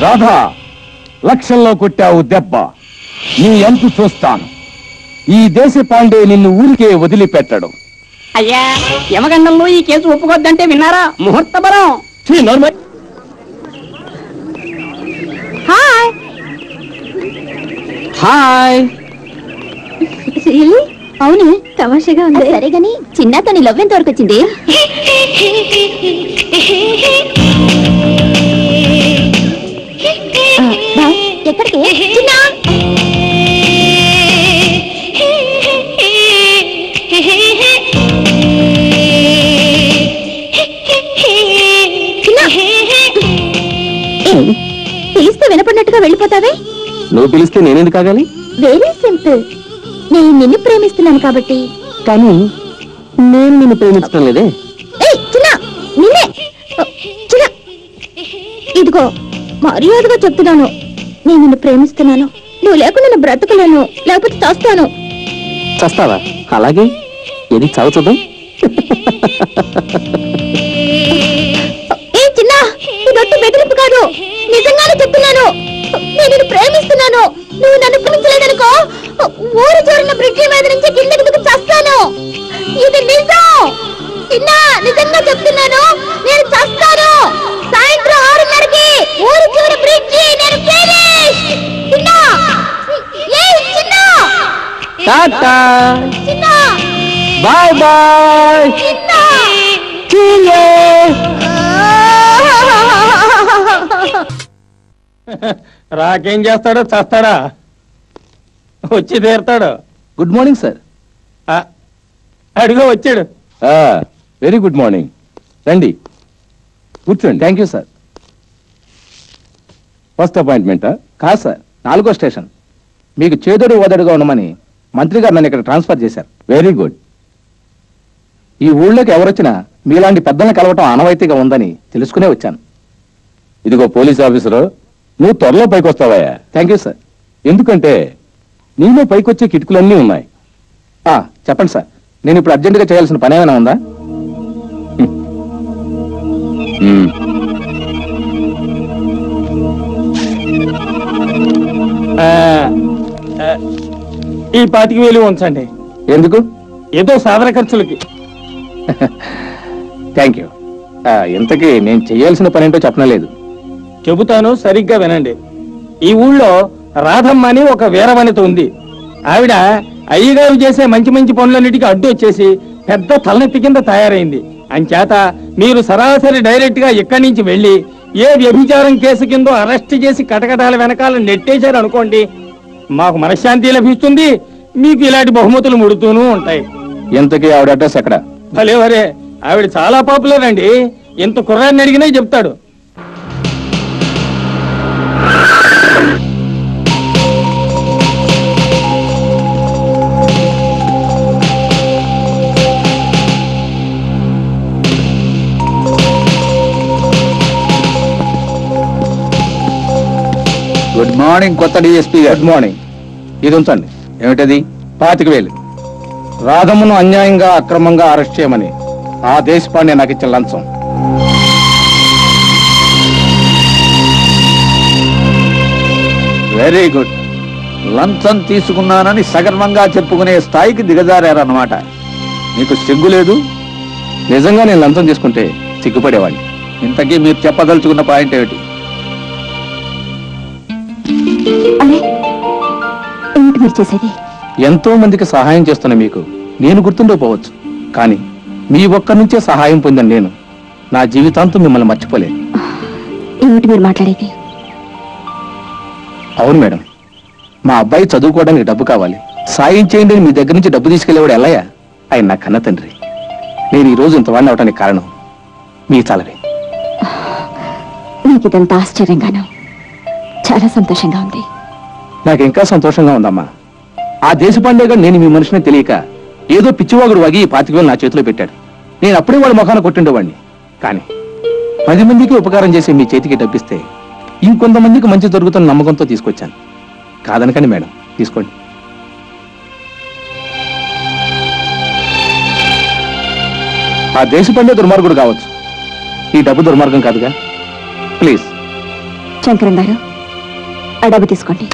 రాధా, లక్షల్లో కొట్టావు దెబ్బ. నీ ఎంతు చూస్తాను. ఈ దేశ పాండే నిన్ను ఊరికే వదిలిపెట్టడు. అయ్యా, యమగండంలో ఈ కేసు ఒప్పుకోద్దంటే విన్నారా? ముహూర్త బలం. Hi hi. అవును, తమాషగా ఉంది. సరే గాని చిన్నతో నీ లవ్ ఎంత వరకు వచ్చింది? ఎక్కడికి? చిన్న పిలిస్తే వినపడినట్టుగా వెళ్ళిపోతావే. నువ్వు పిలిస్తే నేనెందుకు ఆగాలి? Very simple. నేను నిన్ను ప్రేమిస్తున్నాను కాబట్టి. కానీ నేను నిన్ను ప్రేమించడం లేదే. చిన్న, నిన్నే. చిన్న, ఇదిగో మర్యాదగా చెప్తున్నాను, నేను నిన్ను ప్రేమిస్తున్నాను. నువ్వు లేకుండా నేను బ్రతకలేను, లేకపోతే చస్తాను. చస్తావా? అలాగే, ఏది చావు చూద్దాం. ఏ చిన్న, ఇదొట్టు బెదిరింపు కాదు, నిజంగానే చెప్తున్నాను. నేను నిన్ను ప్రేమిస్తున్నాను. నువ్వు నన్ను ప్రేమించలేదనుకో, ఊరు చూరిన బ్రిడ్జి మీద నుంచి కిందకి దిగి చస్తాను. ఇది నిజం చిన్న, నిజంగా చెప్తున్నాను, నేను చస్తాను. సాయంత్రం 6:30కి ఊరు చివరి బ్రిడ్జి. నేను ఫినిష్. చిన్న, ఏ చిన్న, టాటా, చిన్న, బాయ్ బాయ్. చిన్న. రాకేం చేస్తాడో చస్తాడా, వచ్చి తీరుతాడు. Good morning sir. అడిగో వచ్చాడు. Very good morning. రండి, కూర్చోండి. Thank you sir. ఫస్ట్ అపాయింట్మెంటా? కాదు సార్, 4వ స్టేషన్. మీకు చేదోడు ఓదడుగా ఉండమని మంత్రి గారు నన్ను ఇక్కడ ట్రాన్స్ఫర్ చేశారు. Very good. ఈ ఊళ్ళోకి ఎవరొచ్చినా మీలాంటి పెద్దలను కలవటం ఆనవాయితీగా ఉందని తెలుసుకునే వచ్చాను. ఇదిగో పోలీస్ ఆఫీసరు, నువ్వు త్వరలో పైకి వస్తావయ్యా. Thank you sir. ఎందుకంటే నీలో పైకొచ్చే కిటుకులన్నీ ఉన్నాయి. చెప్పండి సార్, నేను ఇప్పుడు అర్జెంటుగా చేయాల్సిన పని ఏమైనా ఉందా? ఈ 25,000 ఉంచండి. ఎందుకు? ఏదో సాధన ఖర్చులకి. Thank you. ఇంతకీ నేను చేయాల్సిన పని ఏంటో చెప్పనలేదు. చెబుతాను, సరిగ్గా వినండి. ఈ ఊళ్ళో రాధమ్మ అని ఒక వీరవనిత ఉంది. ఆవిడ అయ్యగారు చేసే మంచి మంచి పనులన్నిటికీ అడ్డు వచ్చేసి పెద్ద తలనొప్పి కింద తయారైంది. అంచేత మీరు సరాసరి డైరెక్ట్ గా ఇక్కడి నుంచి వెళ్ళి ఏ వ్యభిచారం కేసు కిందో అరెస్ట్ చేసి కటకటాల వెనకాల నెట్టేశారు అనుకోండి, మాకు మనశ్శాంతి లభిస్తుంది, మీకు ఇలాంటి బహుమతులు ముడుతూనూ ఉంటాయి. ఎంతకీ ఆవిడ అడ్రస్ ఎక్కడ? భలే వరే, ఆవిడ చాలా పాపులర్ అండి. ఎంత కుర్రాన్ని అడిగినా చెప్తాడు. గుడ్ మార్నింగ్ కొత్త డిఎస్పీ గారు. Good morning. ఇది ఉంచండి. ఏమిటది? 25,000. రాధమ్మను అన్యాయంగా అక్రమంగా అరెస్ట్ చేయమని ఆ దేశపాండే నాకు ఇచ్చిన లంచం. Very good. లంచం తీసుకున్నానని సగర్వంగా చెప్పుకునే స్థాయికి దిగజారన్నమాట. నీకు సిగ్గు లేదు? నిజంగా నేను లంచం తీసుకుంటే సిగ్గుపడేవాడిని. ఇంతకీ మీరు చెప్పదలుచుకున్న పాయింట్ ఏమిటి? అరే ఏమిటి మీరు చేసేది? ఎంతో మందికి సహాయం చేస్తున్న మీకు నేను గుర్తుండకపోవచ్చు, కానీ మీ ఒక్క నుంచే సహాయం పొందిన నేను నా జీవితాంతం మిమ్మల్ని మర్చిపోలేను. ఏమిటి మీరు మాట్లాడేది? అవును మేడం, మా అబ్బాయి చదువుకోవడానికి డబ్బు కావాలి, సాయం చేయండి అని మీ దగ్గర నుంచి డబ్బు తీసుకెళ్లేవాడు ఎల్లయ్య. ఆయన నా కన్న తండ్రి. నేను ఈ రోజు ఇంతవాడిని అవటానికి కారణం మీ చలవే. నాకు ఇదంతా ఆశ్చర్యంగాను చాలా సంతోషంగా ఉంది. నాకు ఇంకా సంతోషంగా ఉందమ్మా. ఆ దేశపాండేగా నేను మీ మనిషిని తెలియక ఏదో పిచ్చివాగుడు వాగి 25,000 నా చేతిలో పెట్టాడు. నేను అప్పుడే వాడి ముఖాన కొట్టిండేవాడిని. కానీ 10 మందికి ఉపకారం చేసి మీ చేతికి డబ్బిస్తే ఇంకొంతమందికి మంచి జరుగుతున్న నమ్మకంతో తీసుకొచ్చాను. కాదనకండి మేడం, తీసుకోండి. ఆ దేశపాండే దుర్మార్గుడు కావచ్చు, ఈ డబ్బు దుర్మార్గం కాదుగా. ప్లీజ్. శంకరం గారు, ఆ డబ్బు తీసుకోండి.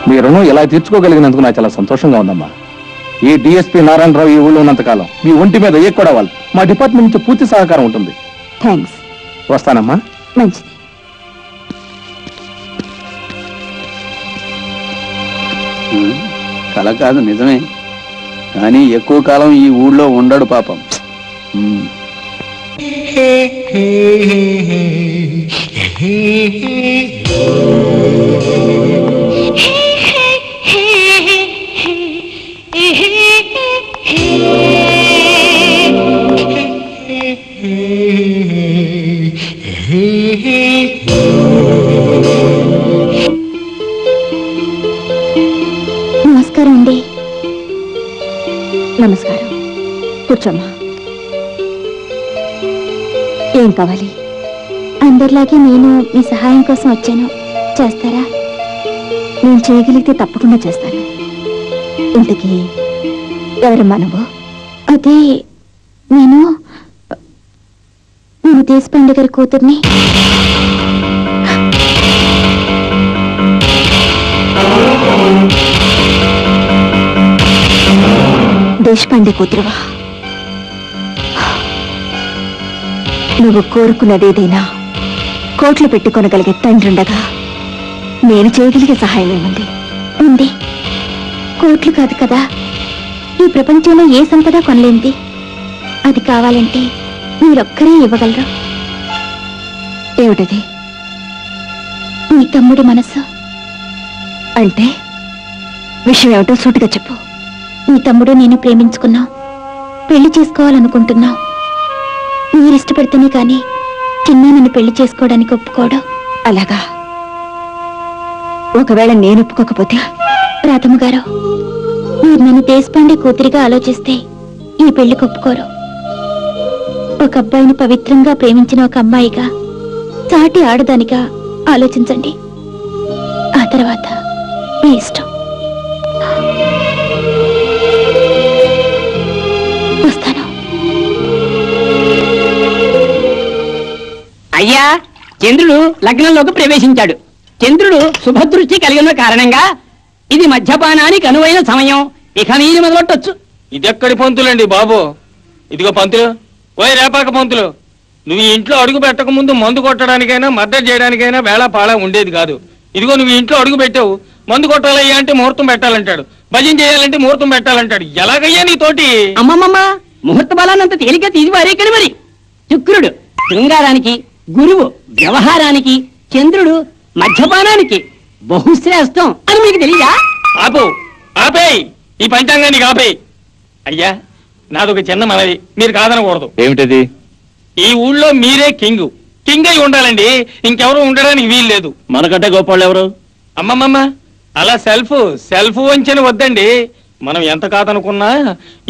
మీ రుణం ఎలా తీర్చుకోగలిగినందుకు నాకు చాలా సంతోషంగా ఉందమ్మా. ఈ డిఎస్పీ నారాయణరావు ఈ ఊళ్ళో ఉన్నంతకాలం మీ ఒంటి మీద ఏ కూడా వాళ్ళు మా డిపార్ట్మెంట్ నుంచి పూర్తి సహకారం ఉంటుంది. థ్యాంక్స్. వస్తానమ్మా. మంచిది. కల కాదు, నిజమే. కానీ ఎక్కువ కాలం ఈ ఊళ్ళో ఉండడు పాపం. నమస్కారం అండి. నమస్కారం. కూర్చోమ్మా. ఏం కావాలి? అందరిలాగే నేను మీ సహాయం కోసం వచ్చాను. చేస్తారా? నేను చేయగలిగితే తప్పకుండా చేస్తాను. ఇంతకీ ఎవరమ్మా నువ్వు? అదే నేను దేశపాండే గారి కూతుర్ని. దేశపాండే కూతురువా? నువ్వు కోరుకున్నదేదైనా కోట్లు పెట్టుకొనగలిగే తండ్రుండగా నేను చేయగలిగే సహాయం ఏముంది? ఉంది. కోట్లు కాదు కదా, ఈ ప్రపంచంలో ఏ సంపద కొనలేంది. అది కావాలంటే మీరొక్కరే ఇవ్వగలరు. ఏమిటది? మీ తమ్ముడి మనసు. అంటే విషయం ఏమిటో సూటిగా చెప్పు. మీ తమ్ముడు నేను ప్రేమించుకున్నాం, పెళ్లి చేసుకోవాలనుకుంటున్నాం. మీరు ఇష్టపడితేనే కానీ చిన్న నన్ను పెళ్లి చేసుకోవడానికి ఒప్పుకోవడం. అలాగా? ఒకవేళ నేను ఒప్పుకోకపోతే? రాధమ్మ గారు, మీరు నన్ను దేశపాండే కూతురిగా ఆలోచిస్తే ఈ పెళ్లికి ఒప్పుకోరు. ఒక అబ్బాయిని పవిత్రంగా ప్రేమించిన ఒక అమ్మాయిగా, సాటి ఆడదానిగా ఆలోచించండి. ఆ తర్వాత మీ ఇష్టం. వస్తాను. అయ్యా, చంద్రుడు లగ్నంలోకి ప్రవేశించాడు. చంద్రుడు శుభదృష్టి కలిగిన కారణంగా ఇది మద్యపానానికి అనువైన సమయం. ఇక మీరు మొదలొట్టొచ్చు. ఇదెక్కడి పంతులండి బాబు? ఇదిగో పంతులు, ఓయ్ రేపాక పంతులు, నువ్వు ఈ ఇంట్లో అడుగు పెట్టక ముందు మందు కొట్టడానికైనా మద్దతు చేయడానికైనా వేళ పాళ ఉండేది కాదు. ఇదిగో నువ్వు ఇంట్లో అడుగు పెట్టావు, మందు కొట్టాలయ్యా అంటే ముహూర్తం పెట్టాలంటాడు, భజన చేయాలంటే ముహూర్తం పెట్టాలంటాడు. ఎలాగయ్యా నీతోటి? అమ్మమ్మమ్మ, ముహూర్త బలాన్నంత తేలిక తీసివారేకని మరి. శుక్రుడు శృంగారానికి, గురువు వ్యవహారానికి, చంద్రుడు మద్యపానానికి బహుశ్రేష్టం అని మీకు తెలియదా? ఆపు, ఆపేయ్. ఈ పంచాంగాన్ని కాపేయి. అయ్యా, నాదొక చిన్న మనవి, మీరు కాదనకూడదు. ఏమిటది? ఈ ఊళ్ళో మీరే కింగ్ అయి ఉండాలండి, ఇంకెవరు ఉండడానికి వీల్లేదు. మనకంటే గొప్పవాళ్ళు ఎవరు? అమ్మమ్మమ్మ, అలా సెల్ఫ్ వంచని వద్దండి. మనం ఎంత కాదనుకున్నా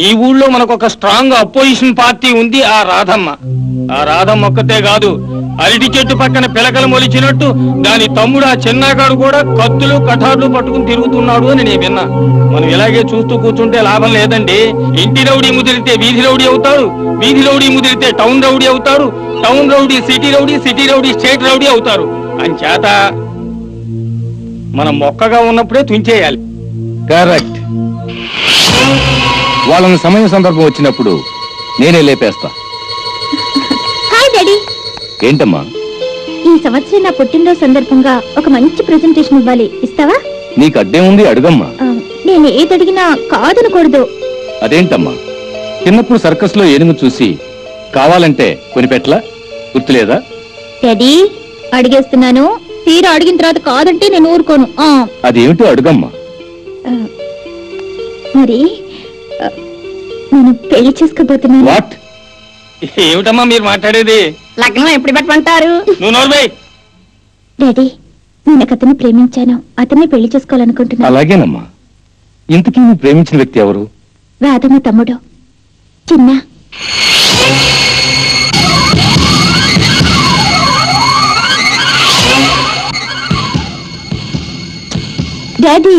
ఈ ఊళ్ళో మనకొక స్ట్రాంగ్ అపోజిషన్ పార్టీ ఉంది, ఆ రాధమ్మ. ఆ రాధమ్మ ఒక్కతే కాదు, అరటి చెట్టు పక్కన పిలకలు మొలిచినట్టు దాని తమ్ముడు ఆ చిన్నగాడు కూడా కత్తులు కఠార్లు పట్టుకుని తిరుగుతున్నాడు అని నేను విన్నా. మనం ఇలాగే చూస్తూ కూర్చుంటే లాభం లేదండి. ఇంటి రౌడీ ముదిరితే వీధి రౌడీ అవుతాడు, వీధి రౌడీ ముదిరితే టౌన్ రౌడీ అవుతాడు, town rowdy city rowdy, city rowdy state rowdy అవుతారు. అంచేత మనం మొక్కగా ఉన్నప్పుడే తుంచేయాలి. కరెక్ట్. వాళ్ళని సమయం సందర్భం వచ్చినప్పుడు నేనే లేపేస్తా. Hi daddy. ఏంటమ్మా? ఈ సంవత్సరం నా పుట్టినరోజు సందర్భంగా ఒక మంచి ప్రెజెంటేషన్ ఇవ్వాలి, ఇస్తావా? నీకు అడ్డేముంది, అడుగమ్మా. నేను ఏది అడిగినా కాదనకూడదు. అదేంటమ్మా, చిన్నప్పుడు సర్కస్ లో ఏనుగు చూసి కావాలంటే కొనిపెట్టలా, గుర్తులేదా? డాడీ, అడిగేస్తున్నాను, తీరా అడిగిన తర్వాత కాదంటే నేను ఊరుకోను. అదేమిటో అడుగమ్మా. మరి నేను పెళ్లి చేసుకోబోతున్నాను. వాట్? ఏమిటమ్మా మీరు మాట్లాడేది? లగ్నం ఎప్పుడు పెట్టమంటారు? నువ్వు నోర్వై. డాడీ, నేను అతన్ని ప్రేమించాను, అతన్ని పెళ్లి చేసుకోవాలనుకుంటున్నాను. అలాగేనమ్మా. ఇంతకీ నువ్వు ప్రేమించిన వ్యక్తి ఎవరు? రాధమ్మ తమ్ముడు చిన్న. డాడీ,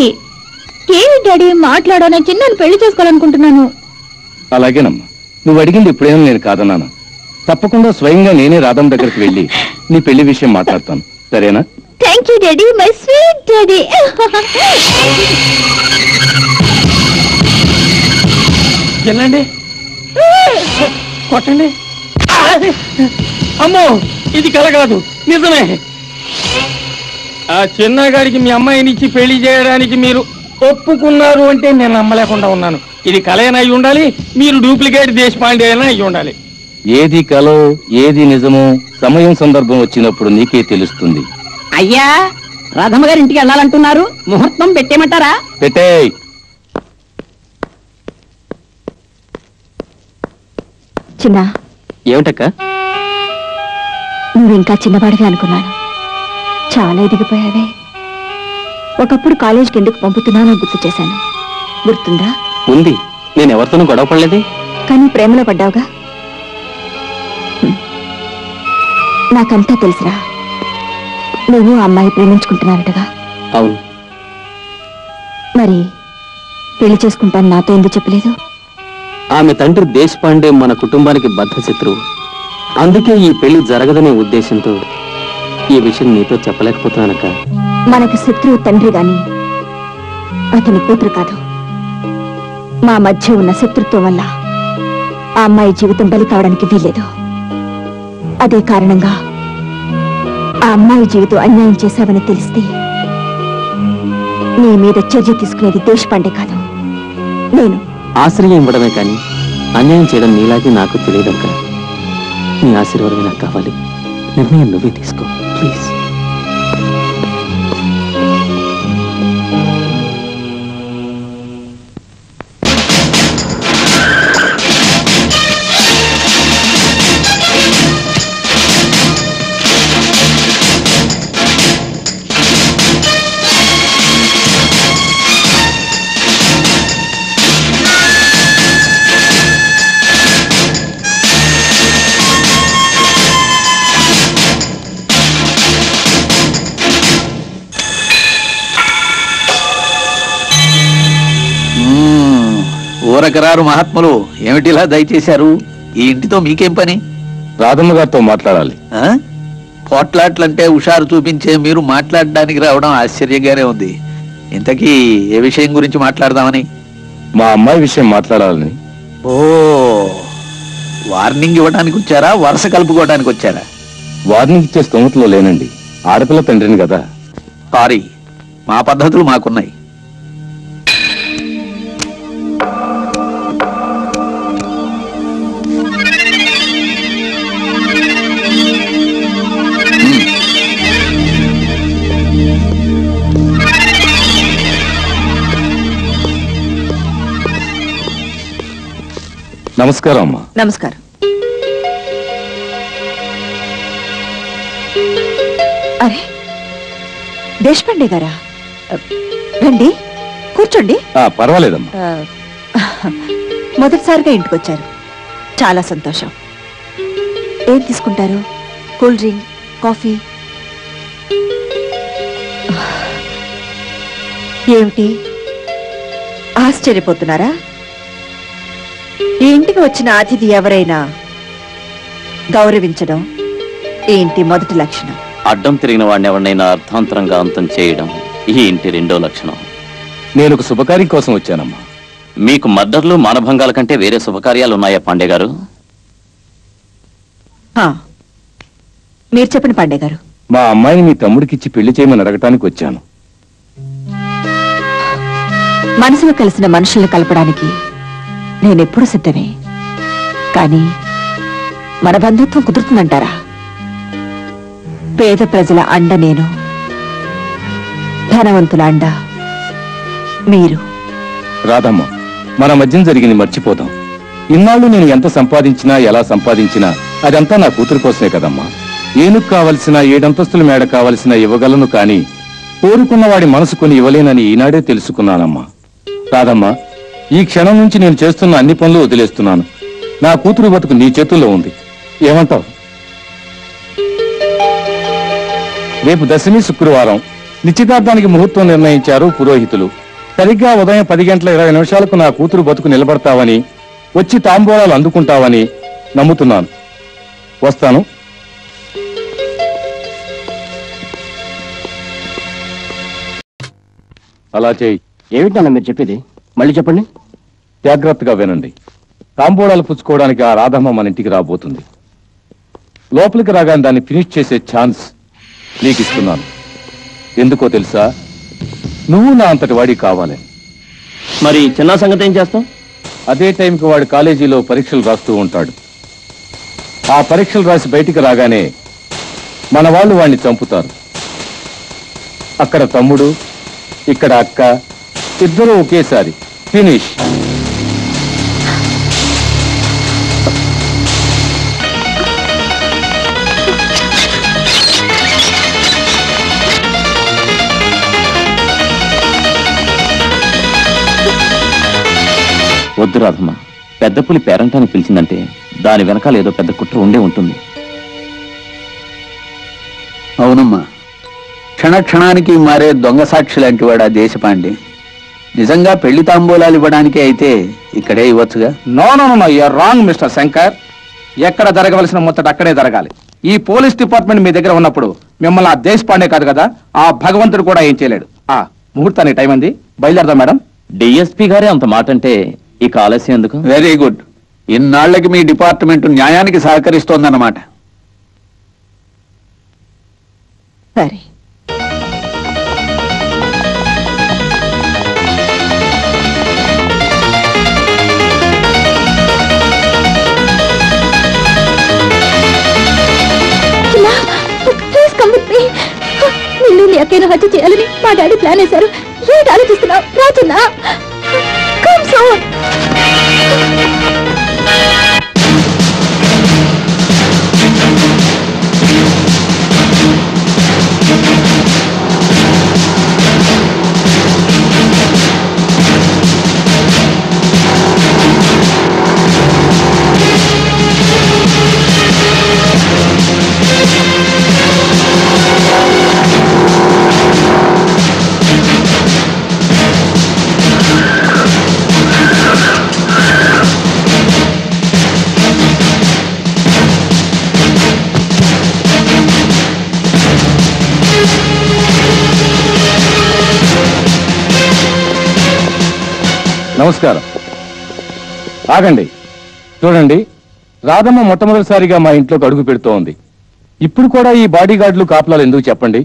ఏమి డాడీ మాట్లాడాను? చిన్నను పెళ్లి చేసుకోవాలనుకుంటున్నాను. అలాగేనమ్మా. నువ్వు అడిగింది ఇప్పుడేమో నేను కాదన్నాను. తప్పకుండా స్వయంగా నేనే రాధమ్మ దగ్గరికి వెళ్ళి నీ పెళ్లి విషయం మాట్లాడతాను, సరేనా? Thank you daddy, my sweet daddy. వెళ్ళండి, కొట్టండి. అమ్మో, ఇది కల కాదు, నిజమే. ఆ చిన్నగాడికి మీ అమ్మాయినిచ్చి పెళ్లి చేయడానికి మీరు ఒప్పుకున్నారు అంటే నేను నమ్మలేకుండా ఉన్నాను. ఇది కలైనా అయి ఉండాలి, మీరు డూప్లికేట్ దేశపాండే అయినా అయి ఉండాలి. ఏది కలో ఏది నిజమో సమయం సందర్భం వచ్చినప్పుడు నీకే తెలుస్తుంది. అయ్యా, రాధమ్మ గారి ఇంటికి వెళ్ళాలంటున్నారు, ముహూర్తం పెట్టేయమంటారా? పెట్టేయ్. చిన్న, ఏమిటక్క? నువ్వు ఇంకా చిన్నవాడిగా అనుకున్నాను, చాలా ఎదిగిపోయావే. ఒకప్పుడు కాలేజీకి ఎందుకు పంపుతున్నానో గుర్తు చేశాను, గుర్తుందా? ఉంది. నేను ఎవరితోనూ గొడవ పడలేదే. కానీ ప్రేమలో పడ్డావుగా. నాకంతా తెలుసురా, నువ్వు ఆ అమ్మాయి ప్రేమించుకుంటున్నారటగా. అవును. మరి పెళ్లి చేసుకుంటాను నాతో ఎందుకు చెప్పలేదు? ఆమె తండ్రి దేశపాండే మన కుటుంబానికి బద్ధ శత్రువు. అందుకే ఈ పెళ్లి జరగదనే ఉద్దేశంతో ఈ విషయం నీతో చెప్పలేకపోతున్నానక్క. మనకి శత్రువు తండ్రి గాని అతని కూతురు కాదు. మా మధ్య ఉన్న శత్రుత్వం వల్ల ఆ అమ్మాయి జీవితం బలి కావడానికి వీల్లేదు. అదే కారణంగా ఆ అమ్మాయి జీవితం అన్యాయం చేశావని తెలిస్తే నీ మీద చర్య తీసుకునేది దేశపాండే కాదు, నేను. ఆశ్రయం ఇవ్వడమే కానీ అన్యాయం చేయడం నీలాగే నాకు తెలియదక్క. నీ ఆశీర్వాదమే నాకు కావాలి. నిర్ణయం నువ్వే తీసుకో ప్లీజ్. ఊరకరారు మహాత్ములు, ఏమిటిలా దయచేశారు? ఈ ఇంటితో మీకేం పని? రాధమ్మ గారితో మాట్లాడాలి. పోట్లాట్లంటే హుషారు చూపించే మీరు మాట్లాడడానికి రావడం ఆశ్చర్యంగానే ఉంది. ఇంతకీ ఏ విషయం గురించి మాట్లాడదామని? మా అమ్మాయి విషయం మాట్లాడాలని. ఓ, వార్నింగ్ ఇవ్వడానికి వచ్చారా, వరుస కలుపుకోవడానికి వచ్చారా? వార్నింగ్ ఇచ్చే స్తోమతలో లేనండి, ఆడపిల్ల తండ్రిని కదా. సారీ, మా పద్ధతులు మాకున్నాయి. నమస్కారం అమ్మా. నమస్కారం. అరే దేశపాండే గారా, రండి కూర్చోండి. పర్వాలేదమ్మా. మొదటిసారిగా ఇంటికి వచ్చారు, చాలా సంతోషం. ఏం తీసుకుంటారు? Cool drink, coffee? ఏమిటి ఆశ్చర్యపోతున్నారా? ఈ ఇంటికి వచ్చిన అతిథి ఎవరైనా గౌరవించడం ఈ ఇంటి మొదటి లక్షణం. అడ్డం తిరిగిన వాడిని ఎవరినైనా అర్థాంతరంగా అంతం చేయడం ఈ ఇంటి రెండో లక్షణం. నేను ఒక శుభకార్యం కోసం వచ్చానమ్మా. మీకు మర్డర్లు, మానభంగాల కంటే వేరే శుభకార్యాలు ఉన్నాయా పాండే గారు? మీరు చెప్పండి పాండే గారు. మా అమ్మాయిని మీ తమ్ముడికిచ్చి పెళ్లి చేయమని అడగటానికి వచ్చాను. మనసులో కలిసిన మనుషుల్ని కలపడానికి నేనెప్పుడు సిద్ధమే, కానీ మన బంధుత్వం కుదురుతుందంటారా? పేద ప్రజల అండ నేను, ధనవంతుల అండ మీరు. రాధమ్మ, మన మధ్యం జరిగింది మర్చిపోదాం. ఇన్నాళ్ళు నేను ఎంత సంపాదించినా, ఎలా సంపాదించినా అదంతా నా కూతురు కోసమే కదమ్మా. ఏనుగు కావలసిన, 7 అంతస్తుల మేడ కావలసిన ఇవ్వగలను, కానీ కోరుకున్న వాడి మనసు కొని ఇవ్వలేనని ఈనాడే తెలుసుకున్నానమ్మా. రాధమ్మ, ఈ క్షణం నుంచి నేను చేస్తున్న అన్ని పనులు వదిలేస్తున్నాను. నా కూతురు బతుకు నీ చేతుల్లో ఉంది. ఏమంటావు? రేపు దశమి శుక్రవారం. నిశ్చితార్థానికి ముహూర్తం నిర్ణయించారు పురోహితులు. సరిగ్గా ఉదయం 10 గంటల 20 నిమిషాలకు నా కూతురు బతుకు నిలబడతావని, వచ్చి తాంబూలాలు అందుకుంటావని నమ్ముతున్నాను. వస్తాను. అలా చేయి. ఏమిటన్నా మీరు చెప్పేది? మళ్ళీ చెప్పండి. జాగ్రత్తగా వినండి. తాంబూలాలు పుచ్చుకోవడానికి ఆ రాధమ్మ మన ఇంటికి రాబోతుంది. లోపలికి రాగానే దాన్ని ఫినిష్ చేసే ఛాన్స్ నీకు ఇస్తున్నాను. ఎందుకో తెలుసా? నువ్వు నా అంతటి వాడి కావాలి. మరి చిన్న సంగతి ఏం చేస్తాం? అదే టైంకి వాడు కాలేజీలో పరీక్షలు రాస్తూ ఉంటాడు. ఆ పరీక్షలు రాసి బయటికి రాగానే మన వాళ్ళు వాడిని చంపుతారు. అక్కడ తమ్ముడు, ఇక్కడ అక్క, ఇద్దరూ ఒకేసారి ఫినిష్. వద్దు రాధమ్మ, పెద్ద పులి పేరంటాన్ని పిలిచిందంటే దాని వెనకాల ఏదో పెద్ద కుట్ర ఉండే ఉంటుంది. అవునమ్మా, క్షణక్షణానికి మారే దొంగ సాక్షి లాంటి వాడు ఆ దేశపాండే. నిజంగా పెళ్లి తాంబూలాలు ఇవ్వడానికి అయితే ఇక్కడే ఇవ్వచ్చుగా. No no no, you're wrong mister Shankar. ఎక్కడ జరగవలసిన ముచ్చట అక్కడే జరగాలి. ఈ పోలీస్ డిపార్ట్మెంట్ మీ దగ్గర ఉన్నప్పుడు మిమ్మల్ని ఆ దేశపాండే కాదు కదా, ఆ భగవంతుడు కూడా ఏం చేయలేడు. ముహూర్తానికి టైం అంది, బయలుదేరదాం మేడం. డిఎస్పీ గారే అంత మాట అంటే ఇక ఆలస్యం ఎందుకు? Very good. ఇన్నాళ్లకి మీ డిపార్ట్మెంట్ న్యాయానికి సహకరిస్తోందన్నమాట. సరే, నిన్ను నీ అక్కను హత్య చేయాలని మా డాడీ ప్లాన్ వేశారు. ఏంటి ఆలోచిస్తున్నావు? రాజన్నా, కమ్ సోన్. నమస్కారం. ఆగండి, చూడండి. రాధమ్మ మొట్టమొదటిసారిగా మా ఇంట్లోకి అడుగు పెడుతోంది. ఇప్పుడు కూడా ఈ బాడీ గార్డులు, కాపలాలు ఎందుకు చెప్పండి?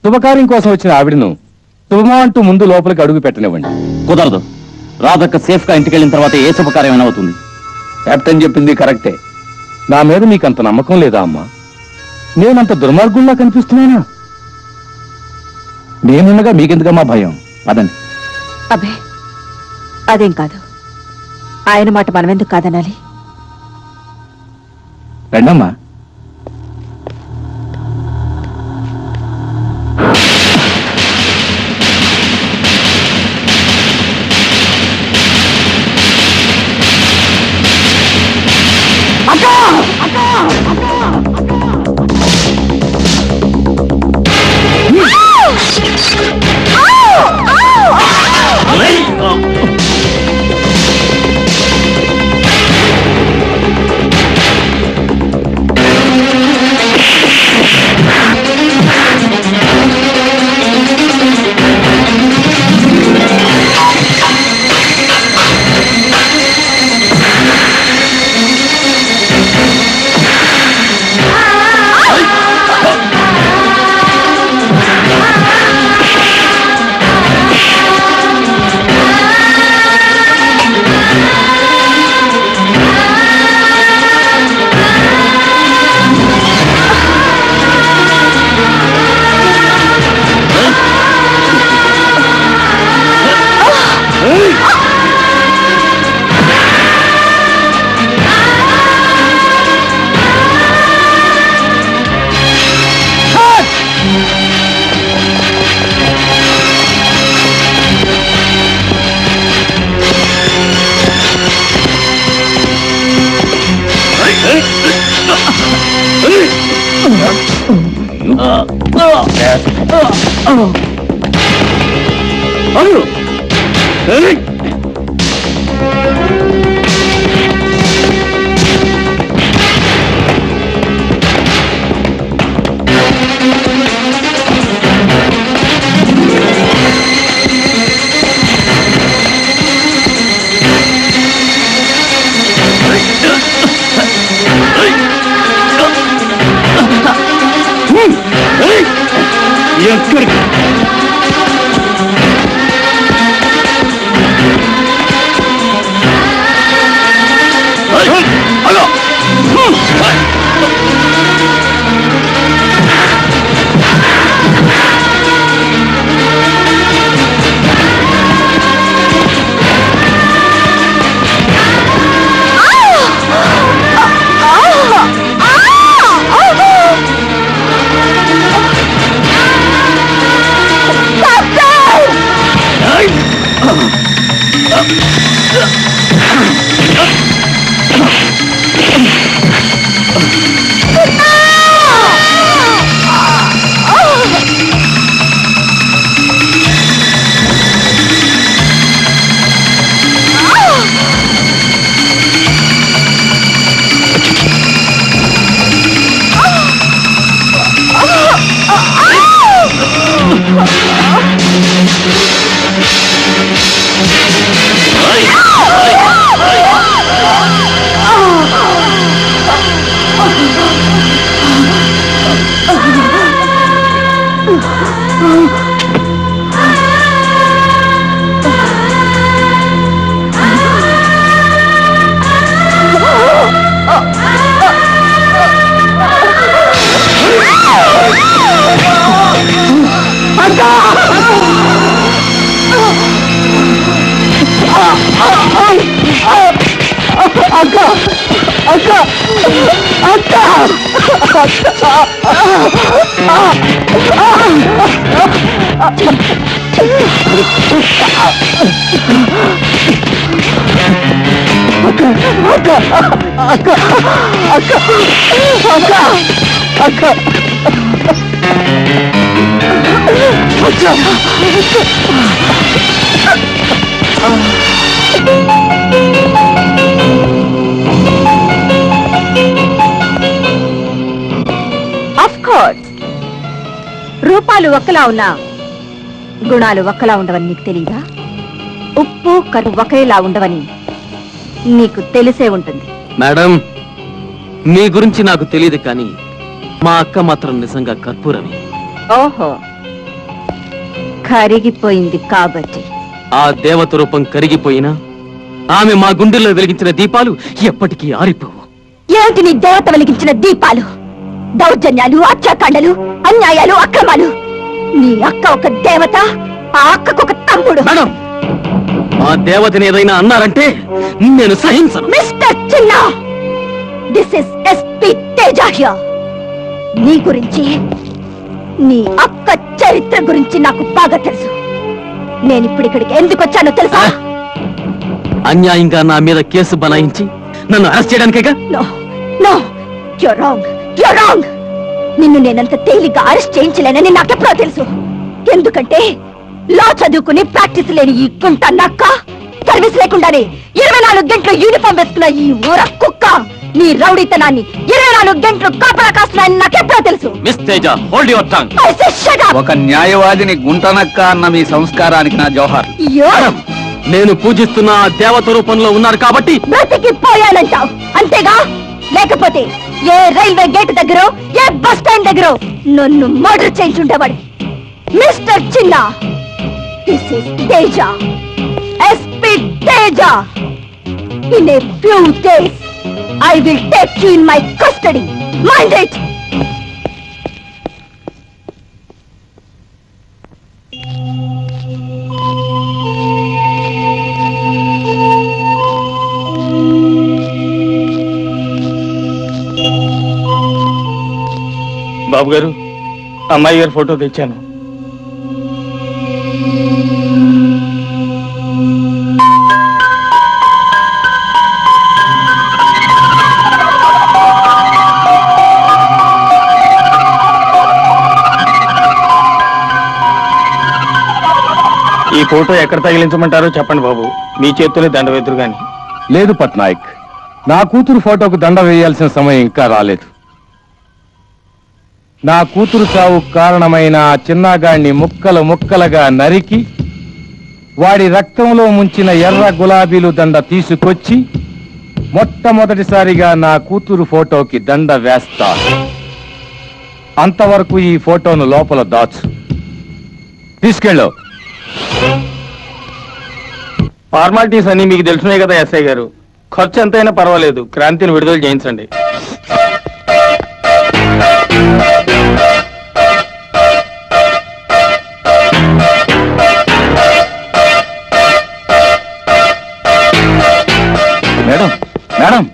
శుభకార్యం కోసం వచ్చిన ఆవిడను శుభమా అంటూ ముందు లోపలికి అడుగు పెట్టనివ్వండి. కుదరదు. రాధక్క సేఫ్ గా ఇంటికి వెళ్ళిన తర్వాత ఏ శుభకార్యం అవుతుంది? కెప్టెన్ చెప్పింది కరెక్టే. నా మీద మీకంత నమ్మకం లేదా అమ్మా? నేనంత దుర్మార్గుల్లా కనిపిస్తున్నానా? నేనున్నగా మీకెందుకమ్మా భయం? పదండి. అబ్బే, అదేం కాదు. ఆయన మాట మనమెందుకు కాదనాలి? రండమ్మా. రూపాలు ఒక్కలా ఉన్నా గుణాలు ఒక్కలా ఉండవని నీకు తెలీదా? ఉప్పు కరువు ఒకేలా ఉండవని నీకు తెలిసే ఉంటుంది. మేడం, మీ గురించి నాకు తెలియదు, కానీ మా అక్క మాత్రం నిజంగా కర్పూరమే. ఓహో, కరిగిపోయింది కాబట్టి. ఆ దేవత రూపం కరిగిపోయినా ఆమె మా గుండెల్లో వెలిగించిన దీపాలు ఎప్పటికీ ఆరిపోవు. ఏమిటి నీ దేవత వెలిగించిన దీపాలు? దౌర్జన్యాలు, హత్యాకాండలు, అన్యాయాలు, అక్రమాలు. నీ అక్క ఒక దేవత, ఆ అక్కకు ఒక తమ్ముడు. మేడం, ఆ దేవతని ఏదైనా అన్నారంటే నేను సహించను. Mister Chinna, this is SP Teja here. నీ గురించి, నీ అక్క చరిత్ర గురించి నాకు బాగా తెలుసు. నేను ఇప్పుడు ఇక్కడికి ఎందుకు వచ్చానో తెలుసా? అన్యాయంగా నా మీద కేసు బనాయించి నన్ను అరెస్ట్ చేయడానికేగా? No no, you're wrong, you're wrong. నిన్ను నేనంత తేలిగ్గా అరెస్ట్ చేయించలేనని నాకెప్పుడో తెలుసు. ఎందుకంటే లా చదువుకుని ప్రాక్టీస్ లేని ఈ గుంట నక్క, సర్వీస్ లేకుండానే 24 గంటలు యూనిఫామ్ వేసుకున్న ఈ ఊర కుక్క నీ రౌడీతనాన్ని 24 గంటలు కాపలా కాస్తున్నాయని నాకెప్పుడో తెలుసు. Miss Teja, hold your tongue. I say shut up. ఒక న్యాయవాదిని గుంటనక్క అన్న మీ సంస్కారానికి నా జోహార్. నేను పూజిస్తున్న ఆ దేవత రూపంలో ఉన్నారు కాబట్టి బ్రతికిపోయానంటావు అంతేగా? లేకపోతే ఏ రైల్వే గేట్ దగ్గర, ఏ బస్ స్టాండ్ దగ్గర నన్ను మర్డర్ చేయించుండేవాడు. Mister Chinna, this is Teja, SP Teja. In a few days I will take you in my custody. Mind it. బాబు గారు, అమ్మాయి గారి ఫోటో తెచ్చాను. ఈ ఫోటో ఎక్కడ తగిలించమంటారో చెప్పండి బాబు. మీ చేతులే దండ వెదురు గాని. లేదు పట్నాయక్, నా కూతురు ఫోటోకు దండ వేయాల్సిన సమయం ఇంకా రాలేదు. నా కూతురు చావు కారణమైన ఆ చిన్నగాడిని ముక్కలు ముక్కలుగా నరికి వాడి రక్తంలో ముంచిన ఎర్ర గులాబీలు దండ తీసుకొచ్చి మొట్టమొదటిసారిగా నా కూతురు ఫోటోకి దండ వేస్తా. అంతవరకు ఈ ఫోటోను లోపల దాచు. తీసుకెళ్ళు. ఫార్మాలిటీస్ అన్ని మీకు తెలుసున్నాయి కదా ఎస్ఐ గారు. ఖర్చు ఎంతైనా పర్వాలేదు, క్రాంతిని విడుదల చేయించండి. మేడం, మేడం,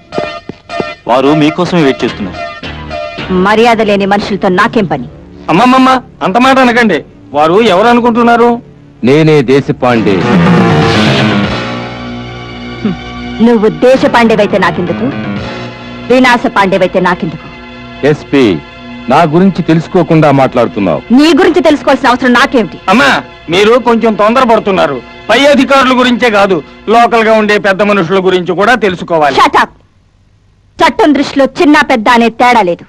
వారు మీకోసమే వెయిట్ చేస్తున్నారు. మర్యాద లేని మనుషులతో నాకేం పని? అమ్మమ్మమ్మ, అంత మాట అనకండి. వారు ఎవరు అనుకుంటున్నారు? నేనే దేశపాండే. నువ్వు దేశ పాండేవైతే నాకెందుకు, వినాశ పాండేవైతే నాకెందుకు? ఎస్పీ, నా గురించి తెలుసుకోకుండా మాట్లాడుతున్నావు. నీ గురించి తెలుసుకోవాల్సిన అవసరం నాకేమిటి? అమ్మా, మీరు కొంచెం తొందరపడుతున్నారు. పై అధికారుల గురించే కాదు, లోకల్ గా ఉండే పెద్ద మనుషుల గురించి కూడా తెలుసుకోవాలి. Shut up. చట్టం దృష్టిలో చిన్న పెద్ద అనే తేడా లేదు.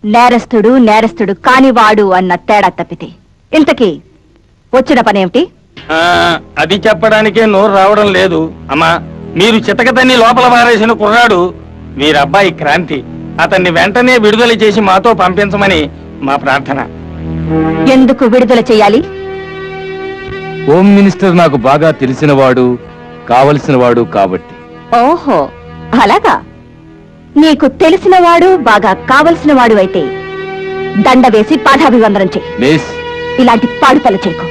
నేరస్తుడు నేరస్తుడు కానివాడు అన్న తేడా తప్పితే ఇంతకీ వచ్చిన పనేమిటి? అది చెప్పడానికే నోరు రావడం లేదు. అమ్మా, మీరు చితకతన్ని లోపల పారేసిన కుర్రాడు వీరబ్బాయి క్రాంతి. అతన్ని వెంటనే విడుదల చేసి మాతో పంపించమని మా ప్రార్థన. ఎందుకు విడుదల చేయాలి? హోమ్ మినిస్టర్ నాకు బాగా తెలిసినవాడు, కావలసినవాడు కాబట్టి. ఓహో, అలాగా. నీకు తెలిసినవాడు, బాగా కావలసినవాడు అయితే దండ వేసి పాఠాభివందనం చెయ్యి. మిస్, ఇలాంటి పాడుపల చేయకు.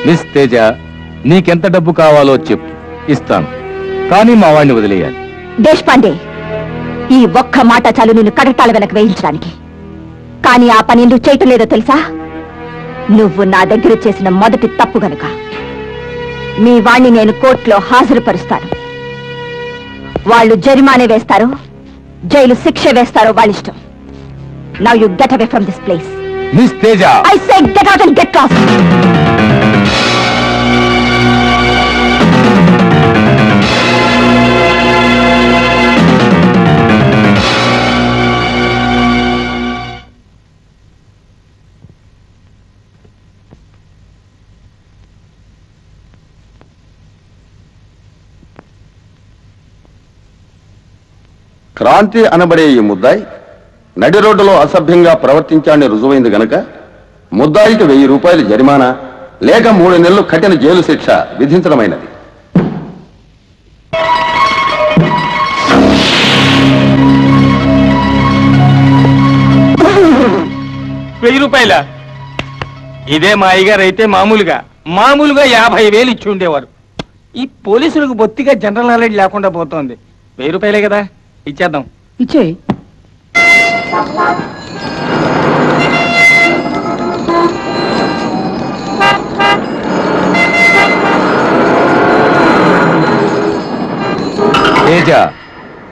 మిస్ తేజ, నీకెంత డబ్బు కావాలో చెప్పు, ఇస్తాను. కానీ మా వాడిని వదిలేయాలి. దేశపాండే, ఈ ఒక్క మాట చాలు నిన్ను కడతాల వెనక వేయించడానికి. కానీ ఆ పని ఎందుకు చేయటం లేదో తెలుసా? నువ్వు నా దగ్గర చేసిన మొదటి తప్పు గనుక. మీ వాణ్ణి నేను కోర్టులో హాజరుపరుస్తాను. వాళ్ళు జరిమానే వేస్తారు, జైలు శిక్ష వేస్తారో వాళ్ళిష్టం. Now you get away from this place. Miss Teja, I say get out and get lost. Kranthi అనబడే ఈ ముద్దాయి నడి రోడ్డులో అసభ్యంగా ప్రవర్తించాడని రుజువైంది గనక ముద్దాయికి 1000 రూపాయలు జరిమానా లేక 3 నెలలు కఠిన జైలు శిక్ష విధించడమైనది. రూపాయల ఇదే మా అయ్యగారు అయితే మామూలుగా 50,000 ఇచ్చి ఉండేవారు. ఈ పోలీసులకు బొత్తిగా జనరల్ నాలెడ్జ్ లేకుండా పోతోంది. 1000 రూపాయలే కదా, ఇచ్చేద్దాం. ఇచ్చేయి. తేజ,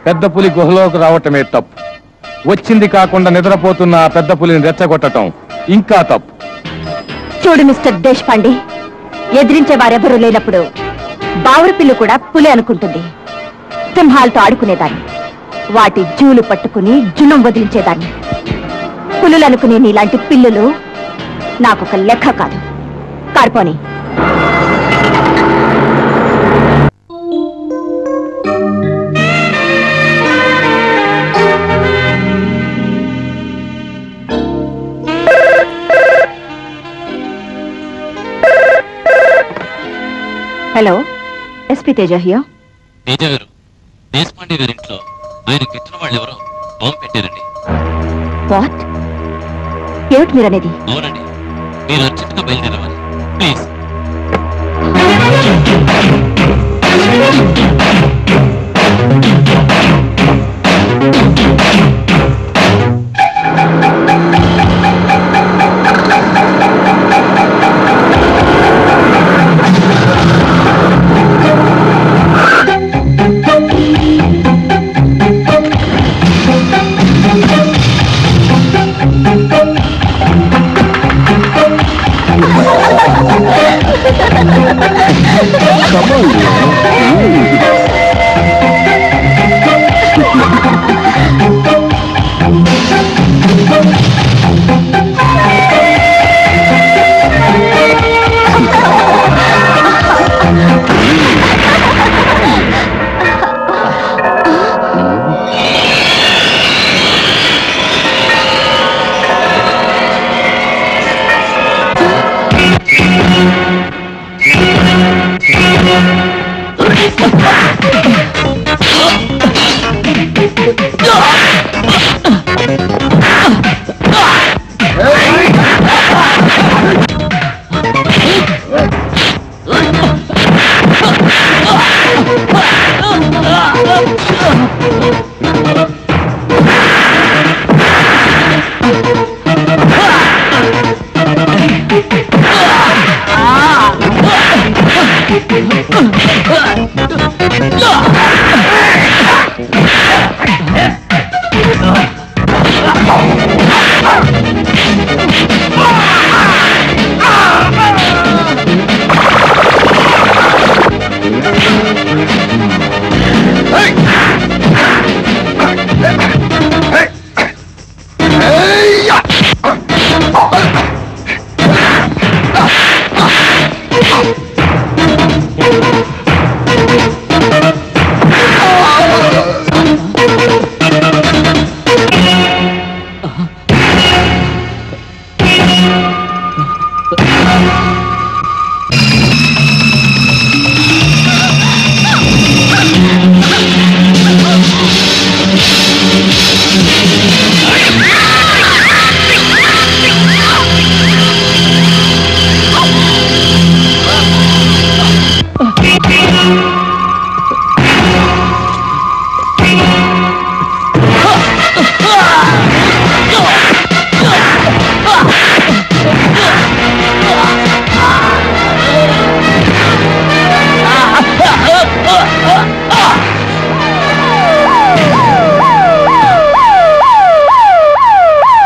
పెద్ద పులి గుహలోకి రావటమే తప్పు. వచ్చింది కాకుండా నిద్రపోతున్న ఆ పెద్ద పులిని రెచ్చగొట్టటం ఇంకా తప్పు. చూడు మిస్టర్ దేశపాండే, ఎదిరించే వారెవరూ లేనప్పుడు బావురు పిల్లు కూడా పులి అనుకుంటుంది. సింహాలతో ఆడుకునేదాన్ని, వాటి జూలు పట్టుకుని జున్నం వదిలించేదాన్ని. పులులు అనుకునే నీలాంటి పిల్లులు నాకొక లెక్క కాదు. కార్పోని hello, SP Teja here. Teja గారు, దేశపాండే గారి ఇంట్లో ఆయన కెట్టిన వాళ్ళు ఎవరో బాంబు పెట్టారండి. వాట్? ఏమిటి మీరనేది? అవునండి, మీరు అర్జెంటుగా బయలుదేరవాలి ప్లీజ్.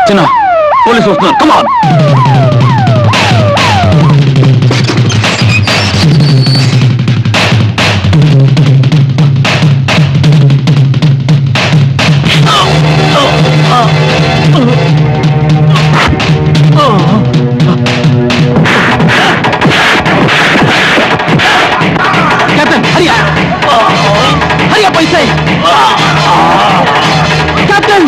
చిన్న పోలీసు వస్తున్నారు, కమాన్. कैप्टन हरिया, हरिया पैसे कैप्टन.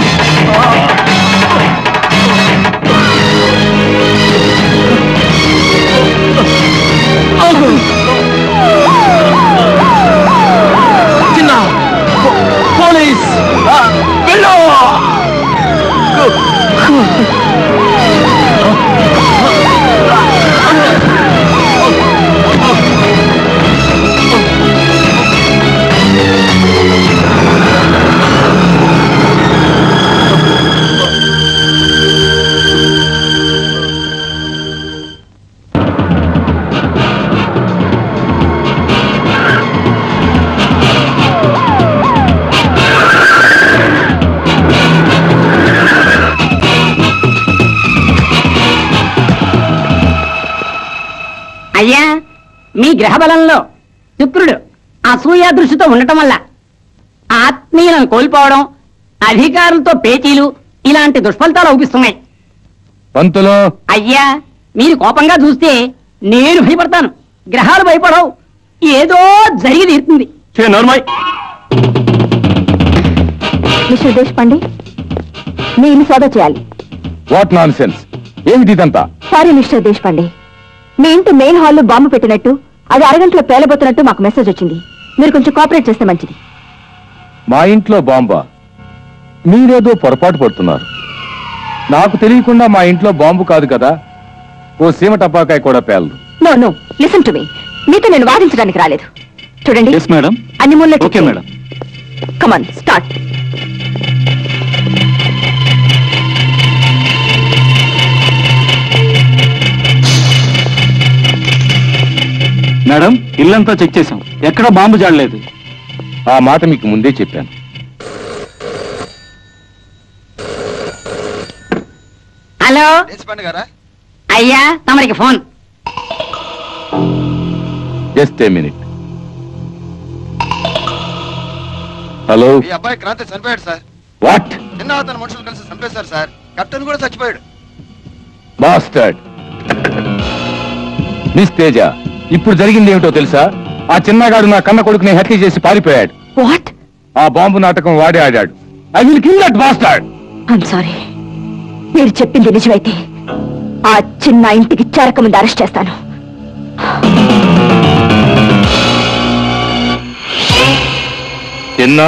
చిన్న పోలీస్ వెళ్ళు. మీ గ్రహ బలంలో శుక్రుడు అసూయ దృష్టితో ఉండటం వల్ల ఆత్మీయులను కోల్పోవడం, అధికారులతో పేచీలు ఇలాంటి దుష్ఫలితాలు అవుపిస్తున్నాయి. పంతులు అయ్యా, మీరు కోపంగా చూస్తే నేను భయపడతాను, గ్రహాలు భయపడవు. ఏదో జరిగి తీరుతుంది. మిస్టర్ దేశపాండే, మీ ఇల్లు సోదా చేయాలి. వాట్ నాన్ సెన్స్, ఏమిటి ఇదంతా? సారీ మిస్టర్ దేశపాండే, మీ ఇంటి మెయిన్ హాల్లో బాంబు పెట్టినట్టు, అది అరగంటలో పేలబోతున్నట్టు మాకు మెసేజ్ వచ్చింది. మీరు కొంచెం కోఆపరేట్ చేస్తే మంచిది. మా ఇంట్లో బాంబా? మీరేదో పొరపాటు పడుతున్నారు. నాకు తెలియకుండా మా ఇంట్లో బాంబు కాదు కదా, ఓ సీమ టపాకాయ కూడా పేలదు. No no, listen to me. మీతో నేను వాదించడానికి రాలేదు. చూడండి మేడం, అన్ని మూల okay madam. Come on start. Madam, ఇల్లంతా చెక్ చేశాం, ఎక్కడ బాంబు జాడలేదు. ఆ మాట మీకు ముందే చెప్పాను. హలో అయ్యా, తమరికి phone. Just a minute. Hello, ఈ అబ్బాయి క్రాంతి చనిపోయాడు సార్. వాట్? నిన్న అతని మనుషులు కలిసి చంపేశారు సార్. కెప్టెన్ కూడా చచ్చిపోయాడు. బాస్టర్డ్. మిస్ తేజ, ఇప్పుడు జరిగింది ఏమిటో తెలుసా? ఆ చిన్నగాడు నా కన్న కొడుకుని హత్య చేసి పారిపోయాడు. వాట్? ఆ బాంబు నాటకం వాడే ఆడాడు. I will kill that bastard. I'm sorry, మీరు చెప్పింది నిజమైతే ఆ చిన్న ఇంటికి చేరక ముందు అరెస్ట్ చేస్తాను. చిన్న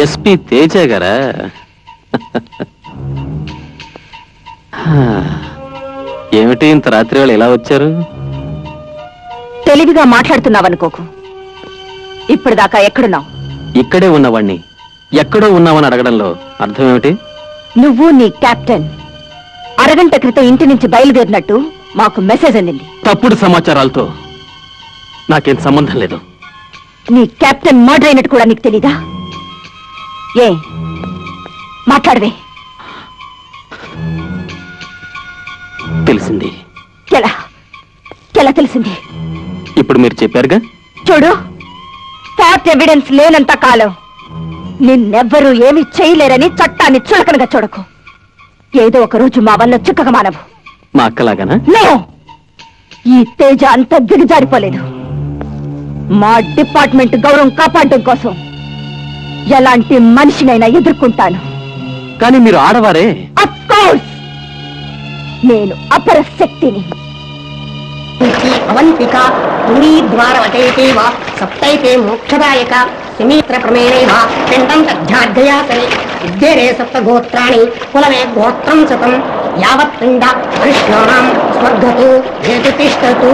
ఎస్పీ తేజ గారా? ఏమిటి ఇంత రాత్రి వేళ ఎలా వచ్చారు? తెలివిగా మాట్లాడుతున్నావనుకోకు. ఇప్పటిదాకా ఎక్కడున్నావు? ఇక్కడే ఉన్నవాణ్ణి ఎక్కడో ఉన్నావని అడగడంలో అర్థం ఏమిటి? నువ్వు నీ కెప్టెన్ అరగంట క్రితం ఇంటి నుంచి బయలుదేరినట్టు మాకు మెసేజ్ అందింది. తప్పుడు సమాచారాలతో నాకేం సంబంధం లేదు. నీ కెప్టెన్ మర్డర్ అయినట్టు కూడా నీకు తెలీదా? ఏ మాట్లాడవే. తెలిసింది. ఎలా ఎలా తెలిసింది? ఇప్పుడు మీరు చెప్పారుగా. చూడు, ఫ్యాక్ట్ ఎవిడెన్స్ లేనంత కాలం నిన్నెవ్వరూ ఏమీ చేయలేరని చట్టాన్ని చులకనగా చూడకు. ఏదో ఒక రోజు మా వల్ల చిక్కగా మానవు. మా అక్కలాగానా? ఈ తేజ అంత దిగజారిపోలేదు. మా డిపార్ట్మెంట్ గౌరవం కాపాడడం కోసం ఎలాంటి మనిషినైనా ఎదుర్కొంటాను. కానీ మీరు ఆడవారే. అఫ్ కోర్స్ నేను అపర శక్తిని. అవంతిక పురీద్వారవతేవ సప్తైతే మోక్షదాయక సుమిత్ర ప్రమేణైవ పిండం తద్ధ్యాధ్యాసనే విద్యేరే సప్తగోత్రాణి కులమే గోత్రం శతం యావత్ పిండ మనుష్యాణం స్వర్గతో ఏతి తిష్టతు.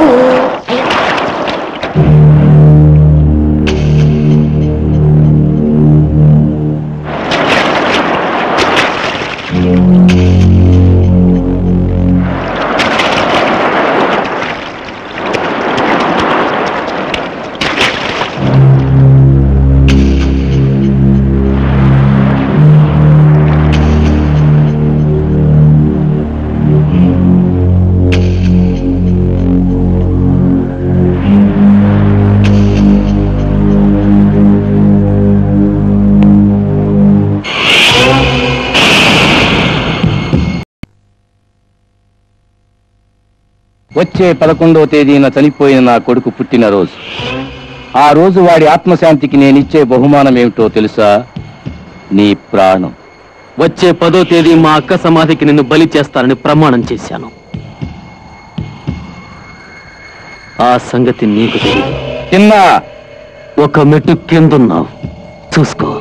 వచ్చే 11వ తేదీన చనిపోయిన నా కొడుకు పుట్టినరోజు. ఆ రోజు వాడి ఆత్మశాంతికి నేనిచ్చే బహుమానం ఏమిటో తెలుసా? నీ ప్రాణం. వచ్చే 10వ తేదీ మా అక్క సమాధికి నిన్ను బలి చేస్తానని ప్రమాణం చేశాను. ఆ సంగతి నీకు తెలియదు. చిన్నా, ఒక మెట్టు కిందున్నావు, చూసుకో.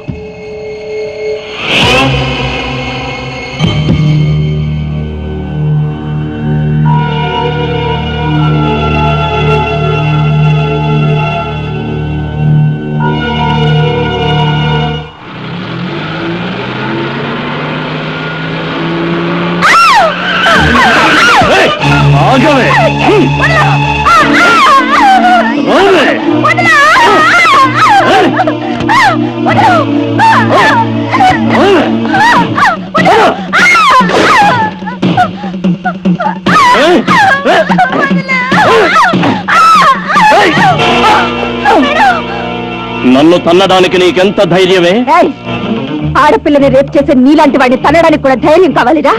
నన్ను తన్నడానికి నీకెంత ధైర్యమే? ఆడపిల్లని రేపు చేసే నీలాంటి వాడిని తన్నడానికి కూడా ధైర్యం కావాలిరా?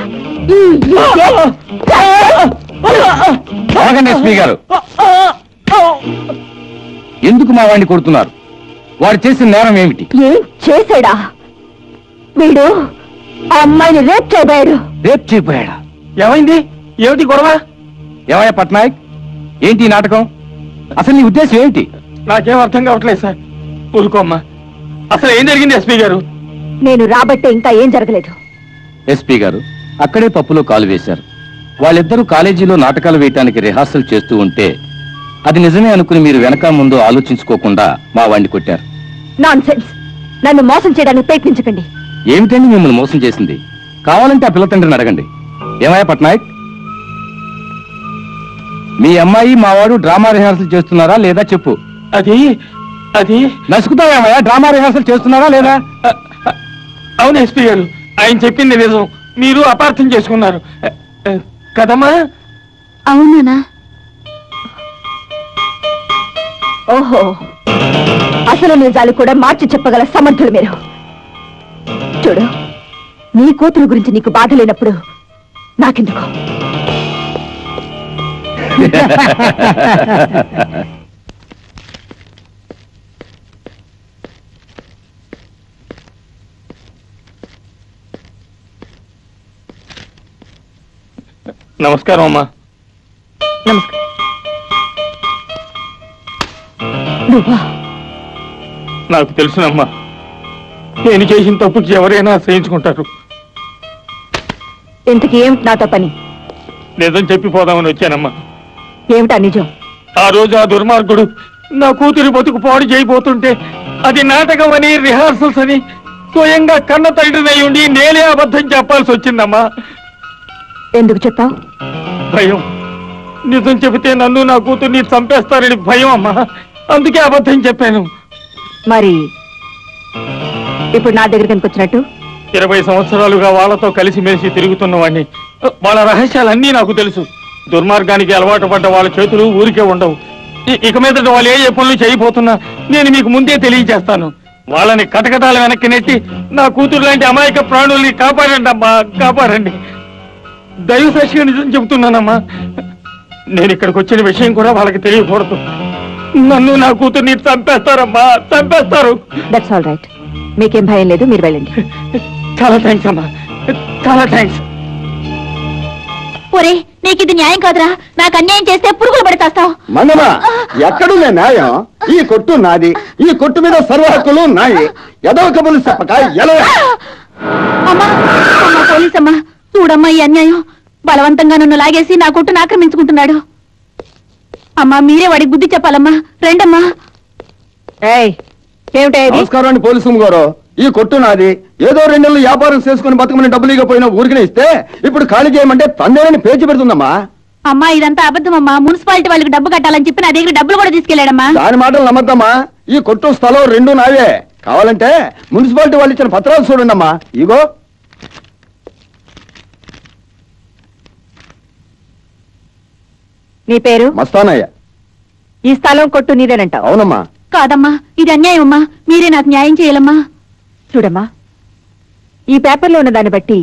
ఎస్పీ గారు, ఎందుకు మా వాడిని కొడుతున్నారు? వాడు చేసిన నేరం ఏమిటి? ఏం చేశాడా? వీడు ఆ అమ్మాయిని రేప్ చేయబోయాడు. రేప్ చేయబోయాడా? ఏమైంది? ఏమిటి గొడవ? ఏమయ్య పట్నాయక్, ఏంటి ఈ నాటకం? అసలు నీ ఉద్దేశం ఏంటి? నాకేం అర్థం కావట్లేదు సార్. ఊరుకోమ్మా, అసలు ఏం జరిగింది ఎస్పీ గారు? నేను రాబట్టే ఇంకా ఏం జరగలేదు. ఎస్పీ గారు అక్కడే పప్పులో కాలు వేశారు. వాళ్ళిద్దరూ కాలేజీలో నాటకాలు వేయటానికి రిహార్సల్ చేస్తూ ఉంటే అది నిజమే అనుకుని మీరు వెనక ముందు ఆలోచించుకోకుండా మా వాడిని కొట్టారు. నాన్సెన్స్. నన్ను మోసం చేయడానికి ప్రయత్నించకండి. ఏమిటండి మిమ్మల్ని మోసం చేసింది? కావాలంటే ఆ పిల్ల తండ్రిని అడగండి. ఏమయ్య పట్నాయక్, మీ అమ్మాయి మావాడు డ్రామా రిహార్సల్ చేస్తున్నారా లేదా చెప్పు. అది అది నసుకుతావేమయ్యా? డ్రామా రిహార్సల్ చేస్తున్నారా లేదా? అవును ఎస్పీ గారు, ఆయన చెప్పింది నిజం. మీరు అపార్థం చేసుకున్నారు కదమ్మా? అవునా? ఓహో, అసలు నిజాలు కూడా మార్చి చెప్పగల సమర్థులు మీరు. చూడు, నీ కూతురు గురించి నీకు బాధ లేనప్పుడు నాకెందుకు? నమస్కారం అమ్మా. నమస్కారం. నువ్వా? నాకు తెలుసునమ్మా, నేను చేసిన తప్పుకి ఎవరైనా ఆశ్రయించుకుంటారు. ఇంతకీ ఏమిటి నాతో పని? నిజం చెప్పిపోదామని వచ్చానమ్మా. ఏమిటా నిజం? ఆ రోజు ఆ దుర్మార్గుడు నా కూతురి బతుకు పాడు చేయబోతుంటే అది నాటకం అని, రిహార్సల్స్ అని స్వయంగా కన్న తండ్రినై ఉండి నేనే అబద్ధం చెప్పాల్సి వచ్చిందమ్మా. ఎందుకు చెప్పావు? భయం. నిజం చెబితే నన్ను నా కూతుర్ని చంపేస్తారని భయం అమ్మా. అందుకే అబద్ధం చెప్పాను. మరి ఇప్పుడు నా దగ్గరికి ఎందుకు వచ్చినట్టు? 20 సంవత్సరాలుగా వాళ్ళతో కలిసిమెలిసి తిరుగుతున్నవాడిని. వాళ్ళ రహస్యాలన్నీ నాకు తెలుసు. దుర్మార్గానికి అలవాటు పడ్డ వాళ్ళ చేతులు ఊరికే ఉండవు. ఇక మీదట వాళ్ళు ఏ పనులు చేయబోతున్నా నేను మీకు ముందే తెలియజేస్తాను. వాళ్ళని కటకటాల వెనక్కి నెట్టి నా కూతురు లాంటి అమాయక ప్రాణుల్ని కాపాడండి అమ్మా, కాపాడండి. దైవ సాక్షిగా నిజం చెబుతున్నానమ్మా. నేను ఇక్కడికి వచ్చిన విషయం కూడా వాళ్ళకి తెలియకూడదు. నన్ను నా కూతుర్ని చంపేస్తారమ్మా, చంపేస్తారు. That's all right. మీకేం భయం లేదు, మీరు వెళ్ళండి. చాలా థ్యాంక్స్ అమ్మా, చాలా థ్యాంక్స్. ఒరే, నీకు ఇది న్యాయం కాదురా. నాకు అన్యాయం చేస్తే పురుగులు పడతాస్తావు. మంగమ్మ, ఎక్కడుందే న్యాయం? ఈ కొట్టు నాది, ఈ కొట్టు మీద సర్వ హక్కులు నాయి. ఎదవ కబులు చెప్పక ఎలా? అమ్మా, అమ్మా, పోలీస్ అమ్మా, చూడమ్మా ఈ అన్యాయం. బలవంతంగా నన్ను లాగేసి నా కొట్టును ఆక్రమించుకుంటున్నాడు. అమ్మా, మీరే వాడికి బుద్ధి చెప్పాలమ్మా. రండమ్మా. నమస్కారం అండి పోలీసు గారు. ఈ కొట్టు నాది. ఏదో 2 నెలలు వ్యాపారం చేసుకుని బతుకమని డబ్బులు ఇకపోయినా ఊరికనే ఇస్తే ఇప్పుడు ఖాళీ చేయమంటే తందేనని పేచి పెడుతుందమ్మా. అమ్మా, ఇదంతా అబద్ధమమ్మా. మున్సిపాలిటీ వాళ్ళకి డబ్బు కట్టాలని చెప్పి నా దగ్గర డబ్బులు కూడా తీసుకెళ్లాడమ్మా. దాని మాటలు నమ్మద్దమ్మా. ఈ కొట్టు స్థలం 2 నావే. కావాలంటే మున్సిపాలిటీ వాళ్ళు ఇచ్చిన పత్రాలు చూడండి అమ్మా. ఇగో. నీ పేరు? మస్తానయ్య. ఈ స్థలం కొట్టు నీదేనంటావు? అవునమ్మా. కాదమ్మా, ఇది అన్యాయం అమ్మా. మీరే నాకు న్యాయం చేయాలమ్మా. చూడమ్మా, ఈ పేపర్లో ఉన్న దాన్ని బట్టి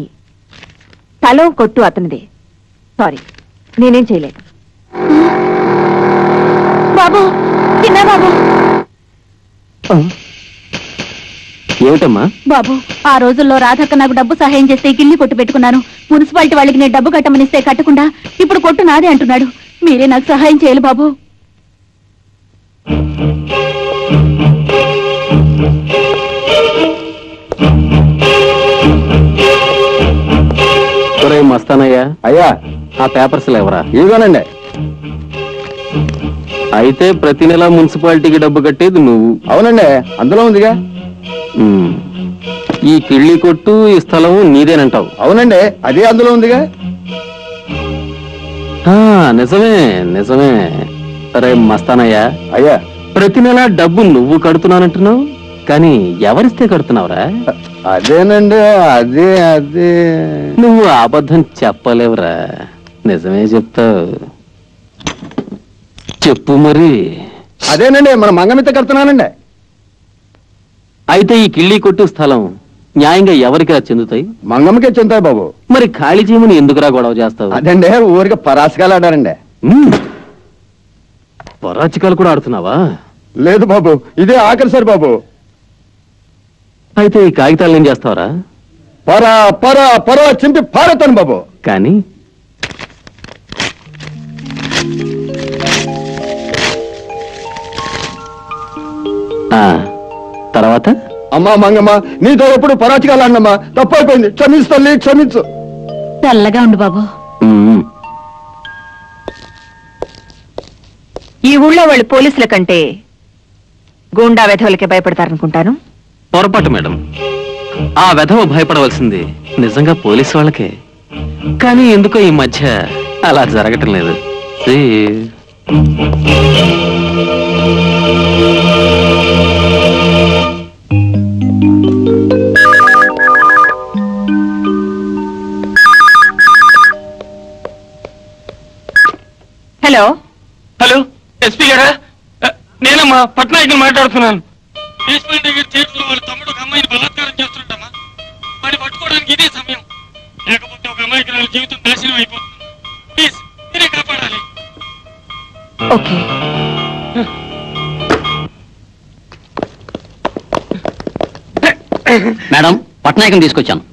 స్థలం కొట్టు అతనిదే. సారీ, నేనేం చేయలేదు. బాబు, చిన్న బాబు. ఏమిటమ్మా? బాబు, ఆ రోజుల్లో రాధక్క నాకు డబ్బు సహాయం చేస్తే గిల్లి కొట్టు పెట్టుకున్నాను. మున్సిపాలిటీ వాళ్ళకి నేను డబ్బు కట్టమనిస్తే కట్టకుండా ఇప్పుడు కొట్టు నాదే అంటున్నాడు. మీరే నాకు సహాయం చేయాలి బాబు. మస్తానయ్యా. అయ్యా, ఆ పేపర్స్ లేవరా? ఇదిగోనండి. అయితే ప్రతి నెల మున్సిపాలిటీకి డబ్బు కట్టేది నువ్వు? అవునండి, అందులో ఉందిగా. ఈ కిళ్ళి కొట్టు, ఈ స్థలం నీదేనంటావు? అవునండి, అదే అందులో ఉందిగా. నిజమే నిజమే. అరే మస్తానయ్యా. అయ్యా, ప్రతి నెల డబ్బు నువ్వు కడుతున్నానంటున్నావు, కానీ ఎవరిస్తే కడుతున్నావురా? అదేనండి, అదే అదే. నువ్వు అబద్ధం చెప్పలేవురా, నిజమే చెప్తావు. చెప్పు మరి. అదేనండి, మన మంగమిత్త కడుతున్నానండి. అయితే ఈ కిళ్ళి కొట్టు స్థలం న్యాయంగా ఎవరికి చెందుతాయి? మంగమ్మకే చెందుతాయి బాబు. మరి ఖాళీ చేయమని ఎందుకురా గొడవ చేస్తావు? అదండి, ఊరికి పరాసికాలు ఆడారండి. పరాచికాలు కూడా ఆడుతున్నావా? లేదు బాబు, ఇదే ఆఖరిసారి బాబు. అయితే ఈ కాగితాలు ఏం చేస్తావరా? పరా పరా పరా చింపి పారేతాను బాబు. కానీ తర్వాత? అమ్మా మంగమ్మ, నీతో ఎప్పుడు పరాచికాలు ఆడినమ్మా. తప్పు అయిపోయింది, క్షమించు తల్లి, క్షమించు. చల్లగా ఉండు బాబు. ఈ ఊళ్ళో వాళ్ళు పోలీసుల కంటే గూండా వెధవులకే భయపడతారనుకుంటాను. పొరపాటు మేడం. ఆ వెధవ భయపడవలసింది నిజంగా పోలీసు వాళ్ళకే. కానీ ఎందుకో ఈ మధ్య అలా జరగటం లేదు. హలో హలో, ఎస్పీ గారా? నేనమ్మా, పట్నాయకుని మాట్లాడుతున్నాను. బేస్మెంట్ దగ్గర చేతులు వాళ్ళ తమ్ముడు ఒక అమ్మాయిని బలాత్కారం చేస్తుంటామా? వాడిని పట్టుకోవడానికి ఇదే సమయం. లేకపోతే ఒక అమ్మాయికి వాళ్ళ జీవితం నాశనం అయిపోతుంది. ప్లీజ్, మీరే కాపాడాలి. ఓకే. మేడం, పట్నాయకం తీసుకొచ్చాను.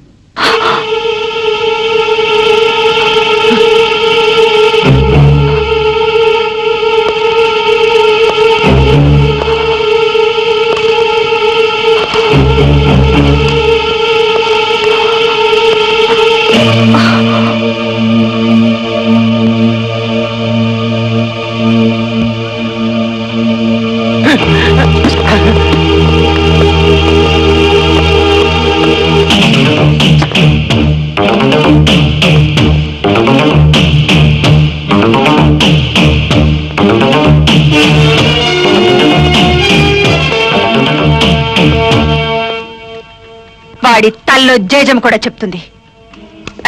వాడి తల్లో జేజం కూడా చెప్తుంది.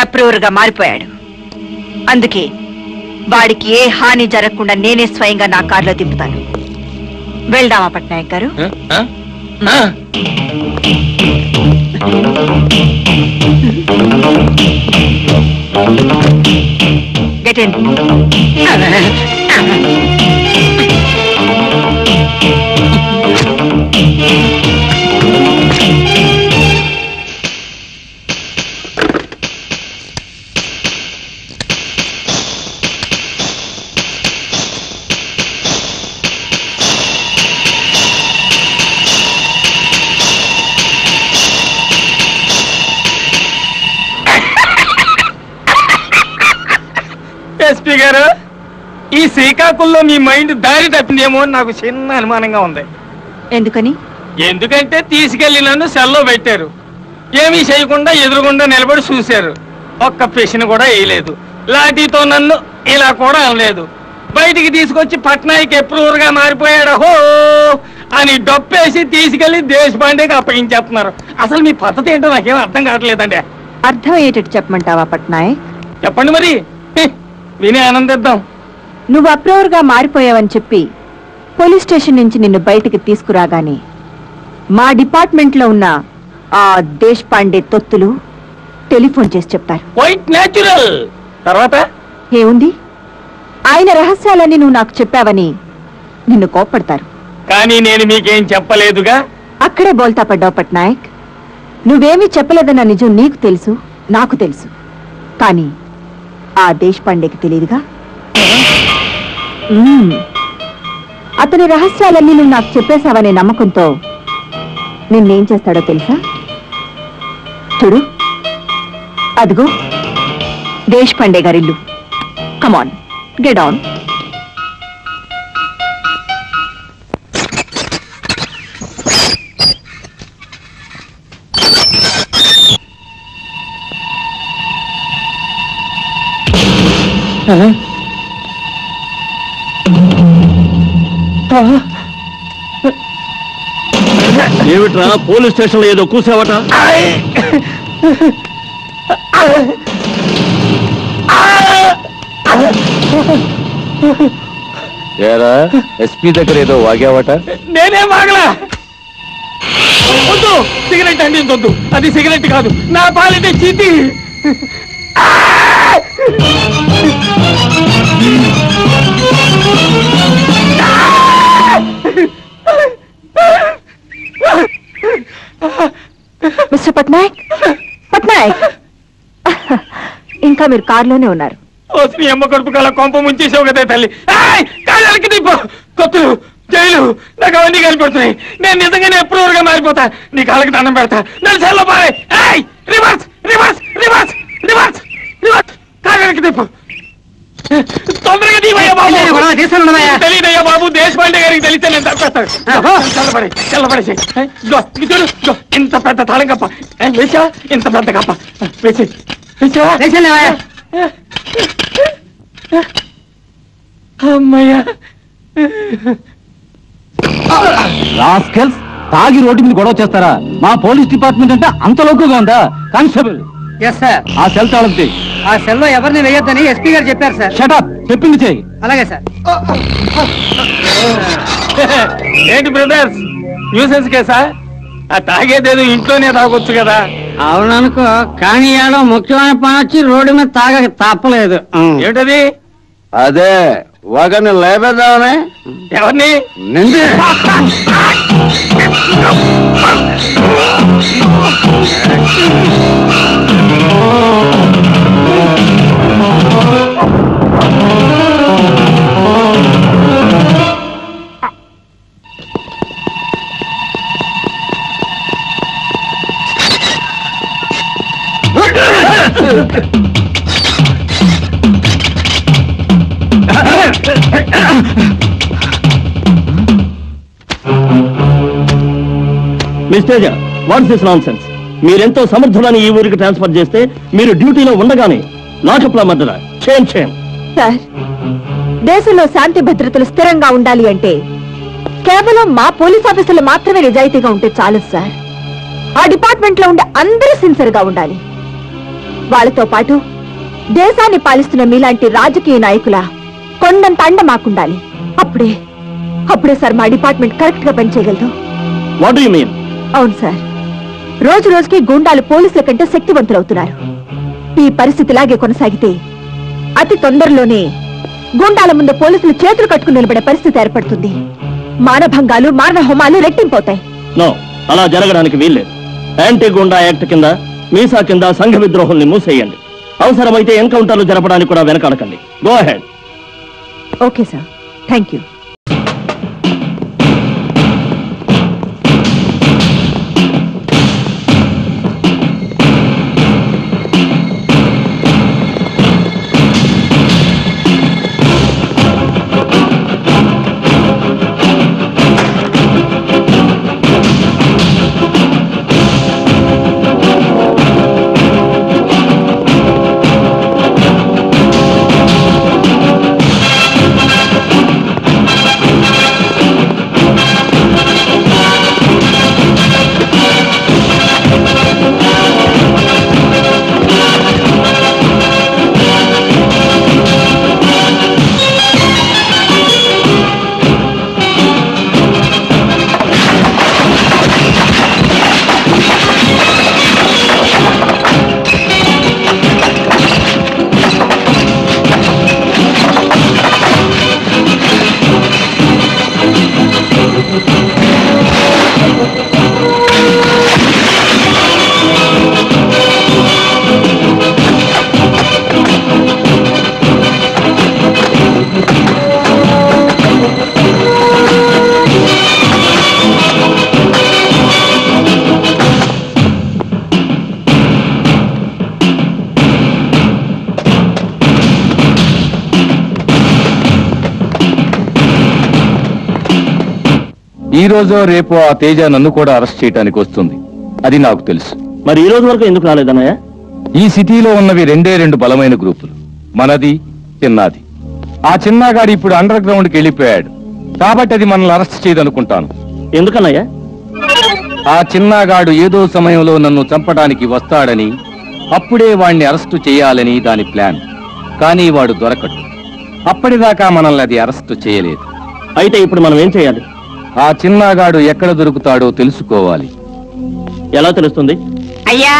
అప్రూవర్ గా మారిపోయాడు. అందుకే వాడికి ఏ హాని జరగకుండా నేనే స్వయంగా నా కారులో దింపుతాను. వెళ్దామా పట్నాయక్ గారు? Get in. ఎస్పీ గారు, ఈ శ్రీకాకుళంలో మీ మైండ్ దారి తప్పిందేమో అని నాకు చిన్న అనుమానంగా ఉంది. ఎందుకని? ఎందుకంటే తీసుకెళ్లి నన్ను సెల్లో పెట్టారు. ఏమీ చేయకుండా ఎదురుగుండా నిలబడి చూశారు. ఒక్క ప్రశ్న కూడా వేయలేదు. లాఠీతో నన్ను ఇలా కూడా అనలేదు. బయటికి తీసుకొచ్చి పట్నాయక్ అప్రూవర్ గా మారిపోయాడు హో అని డొప్పేసి తీసుకెళ్లి దేశపాండేకి అప్పగించేస్తున్నారు. అసలు మీ పద్ధతి ఏంటో నాకేం అర్థం కావట్లేదండి. అర్థం అయ్యేటట్టు చెప్పమంటావా పట్నాయక్? చెప్పండి మరి, విని ఆనందిద్దాం. నువ్వు అప్రూవర్ గా మారిపోయావని చెప్పి పోలీస్ స్టేషన్ నుంచి నిన్ను బయటికి తీసుకురాగానే మా డిపార్ట్మెంట్ లో ఉన్న ఆ దేశపాండే తొత్తులు టెలిఫోన్ చేసి చెప్పారు. Quite natural. తర్వాత ఏముంది, ఆయన రహస్యాలన్నీ నువ్వు నాకు చెప్పావని నిన్ను కోప్పడతారు. కానీ నేను మీకేం చెప్పలేదుగా. అక్కడే బోల్తా పడ్డావు పట్నాయక్. నువ్వేమీ చెప్పలేదన్న నిజం నీకు తెలుసు, నాకు తెలుసు. కానీ ఆ దేశపాండేకి తెలియదుగా. అతని రహస్యాలన్నీ నువ్వు నాకు చెప్పేశావనే నమ్మకంతో నిన్నేం చేస్తాడో తెలుసా? చూడు, అదిగో దేశపాండే గారిల్లు. కమాన్, గెట్ ఆన్. ఏమిట్రా పోలీస్ స్టేషన్ లో ఏదో కూసావట? ఏరా ఎస్పీ దగ్గర ఏదో వాగావట? నేనే వాగలా. వద్దు, సిగరెట్ అండి వద్దు. అది సిగరెట్ కాదు, నా పాలిటే చీటి. మిస్టర్ పట్నాయక్, పట్నాయక్, ఇంకా మీరు కారులోనే ఉన్నారు. నీ అమ్మ కడుపు కల కొంప ముంచేసావు కదా తల్లి. కాళ్ళకి దిప్పు, కొత్తలు, జైలు, నాకు అవన్నీ కనిపెడుతున్నాయి. నేను నిజంగానే అప్రూవర్ గా మారిపోతా. నీ కాళ్ళకి దండం పెడతా. నన్ను సెల్లో పారే. Reverse reverse reverse reverse reverse. కాళ్ళకి దిప్పు, తొందరగా దివయ్యా బాబు. తెలియదయ్యా బాబు, దేశపాండే గారికి తెలిస్తే నేను తప్పేస్తాను. చల్లబడి చల్లబడేసి చూడు, ఇంత పెద్ద తాళం కప్ప వేసా, ఇంత పెద్ద కప్ప వేసి వేసా. అమ్మయ్యా. రాస్కెల్స్, తాగి రోడ్డు మీద గొడవ చేస్తారా? మా పోలీస్ డిపార్ట్మెంట్ అంటే అంత లోకుగా ఉందా? Constable, yes sir. ఆ సెల్ తాళం చేయి. ఆ సెల్లో ఎవరిని వేయొద్దని ఎస్పీ గారు చెప్పారు సార్. షటప్, చెప్పింది చేయి. అలాగే సార్. ఏంటి బ్రదర్స్, న్యూసెన్స్ కేసా? ఆ తాగేదేదో ఇంట్లోనే తాగొచ్చు కదా. అవుననుకో, కానీ ఏడో ముఖ్యమైన పని వచ్చి రోడ్డు మీద తాగక తప్పలేదు. ఏమిటది? అదే ఒకరిని లేపేద్దామని. ఎవరిని? నిండి mister what's this nonsense? మీరెంతో సమర్థులని ఈ ఊరికి ట్రాన్స్ఫర్ చేస్తే మీరు డ్యూటీలో ఉండగానే లాకప్ల మధ్య చేయం. సార్, దేశంలో శాంతి భద్రతలు స్థిరంగా ఉండాలి అంటే కేవలం మా పోలీస్ ఆఫీసర్లు మాత్రమే నిజాయితీగా ఉంటే చాలు సార్. ఆ డిపార్ట్మెంట్ లో ఉండే అందరూ సిన్సియర్ గా ఉండాలి. వాళ్ళతో పాటు దేశాన్ని పాలిస్తున్న మీలాంటి రాజకీయ నాయకుల కొండంత అండ మాకుండాలి. అప్పుడే సార్ మా డిపార్ట్మెంట్ కరెక్ట్ గా పనిచేయగలదు. What do you mean? అవును సార్, రోజు రోజుకి గూండాలు పోలీసుల కంటే శక్తివంతులవుతున్నారు. ఈ పరిస్థితి ఇలాగే కొనసాగితే అతి తొందరలోనే గూండాల ముందు పోలీసులు చేతులు కట్టుకుని నిలబడే పరిస్థితి ఏర్పడుతుంది. మానభంగాలు, మారణ హోమాలు రెట్టింపవుతాయి. నో, అలా జరగడానికి వీల్లేదు. యాంటీ గుండా యాక్ట్ కింద, మీసా కింద సంఘ విద్రోహుల్ని మూసేయండి. అవసరమైతే ఎన్కౌంటర్లు జరపడానికి కూడా వెనకాడకండి. Go ahead. Okay sir, thank you. ఈ రోజో రేపో ఆ తేజ నన్ను కూడా అరెస్ట్ చేయడానికి వస్తుంది. అది నాకు తెలుసు. మరి ఈ రోజు వరకు ఎందుకు రాలేదన్నయ్య? ఈ సిటీలో ఉన్నవి రెండు బలమైన గ్రూపులు, మనది, చిన్నాది. ఆ చిన్నగాడు ఇప్పుడు అండర్ గ్రౌండ్కి వెళ్ళిపోయాడు కాబట్టి అది మనల్ని అరెస్ట్ చేయదనుకుంటాను. ఎందుకన్నయ్య? ఆ చిన్నగాడు ఏదో సమయంలో నన్ను చంపడానికి వస్తాడని, అప్పుడే వాణ్ణి అరెస్టు చేయాలని దాని ప్లాన్. కానీ వాడు దొరకడు. అప్పటిదాకా మనల్ని అది అరెస్టు చేయలేదు. అయితే ఇప్పుడు మనం ఏం చేయాలి? ఆ చిన్నగాడు ఎక్కడ దొరుకుతాడో తెలుసుకోవాలి. ఎలా తెలుస్తుంది? అయ్యా,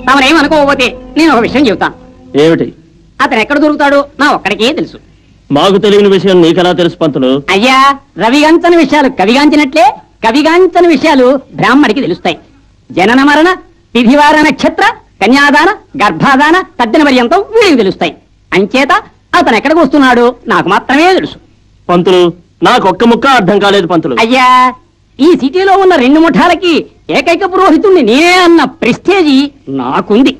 తమరేమనుకోకపోతే నేను ఒక విషయం చెబుతాను. ఏమిటి? అతను ఎక్కడ దొరుకుతాడో నా ఒక్కడికే తెలుసు. మాకు తెలియని విషయం నీకెలా తెలుసు పంతులు? అయ్యా, రవిగాంచని విషయాలు కవిగాంచినట్లే కవిగాంచని విషయాలు బ్రాహ్మడికి తెలుస్తాయి. జనన మరణ తిథివార నక్షత్ర కన్యాదాన గర్భాదాన తద్దిన పర్యంతం వీడికి తెలుస్తాయి. అంచేత అతను ఎక్కడికి వస్తున్నాడో నాకు మాత్రమే తెలుసు. పంతులు, నాకు ఒక్క ముక్క అర్థం కాలేదు పంతులు. అయ్యా, ఈ సిటీలో ఉన్న 2 ముఠాలకి ఏకైక పురోహితుణ్ణి నేనే అన్న ప్రెస్టేజీ నాకుంది.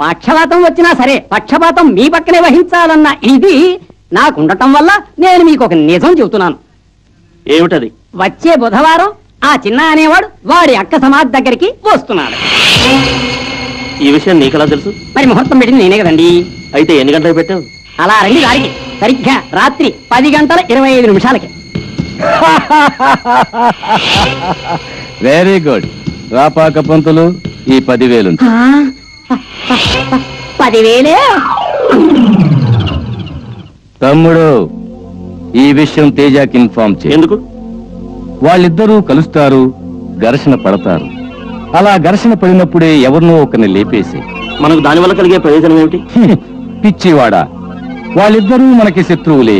పక్షపాతం వచ్చినా సరే పక్షపాతం మీ పక్కనే వహించాలన్న ఇది నాకుండటం వల్ల నేను మీకు ఒక నిజం చెబుతున్నాను. ఏమిటది? వచ్చే బుధవారం ఆ చిన్న అనేవాడు వాడి అక్క సమాధి దగ్గరికి వస్తున్నాడు. ఈ విషయం నీకెలా తెలుసు? మరి ముహూర్తం పెట్టింది నేనే కదండి. అయితే ఎన్ని గంటలకు పెట్టావు? అలా రండి గారికి, సరిగ్గా రాత్రి 10:25 వెరీ గుడ్. రాపాక పంతులు, ఈ 10,000. 10,000? తమ్ముడు, ఈ విషయం తేజాకి ఇన్ఫార్మ్ చేయి. ఎందుకు? వాళ్ళిద్దరూ కలుస్తారు, ఘర్షణ పడతారు. అలా ఘర్షణ పడినప్పుడే ఎవరినో ఒకరిని లేపేసి. మనకు దానివల్ల కలిగే ప్రయోజనం ఏమిటి? పిచ్చివాడా, వాళ్ళిద్దరూ మనకి శత్రువులే.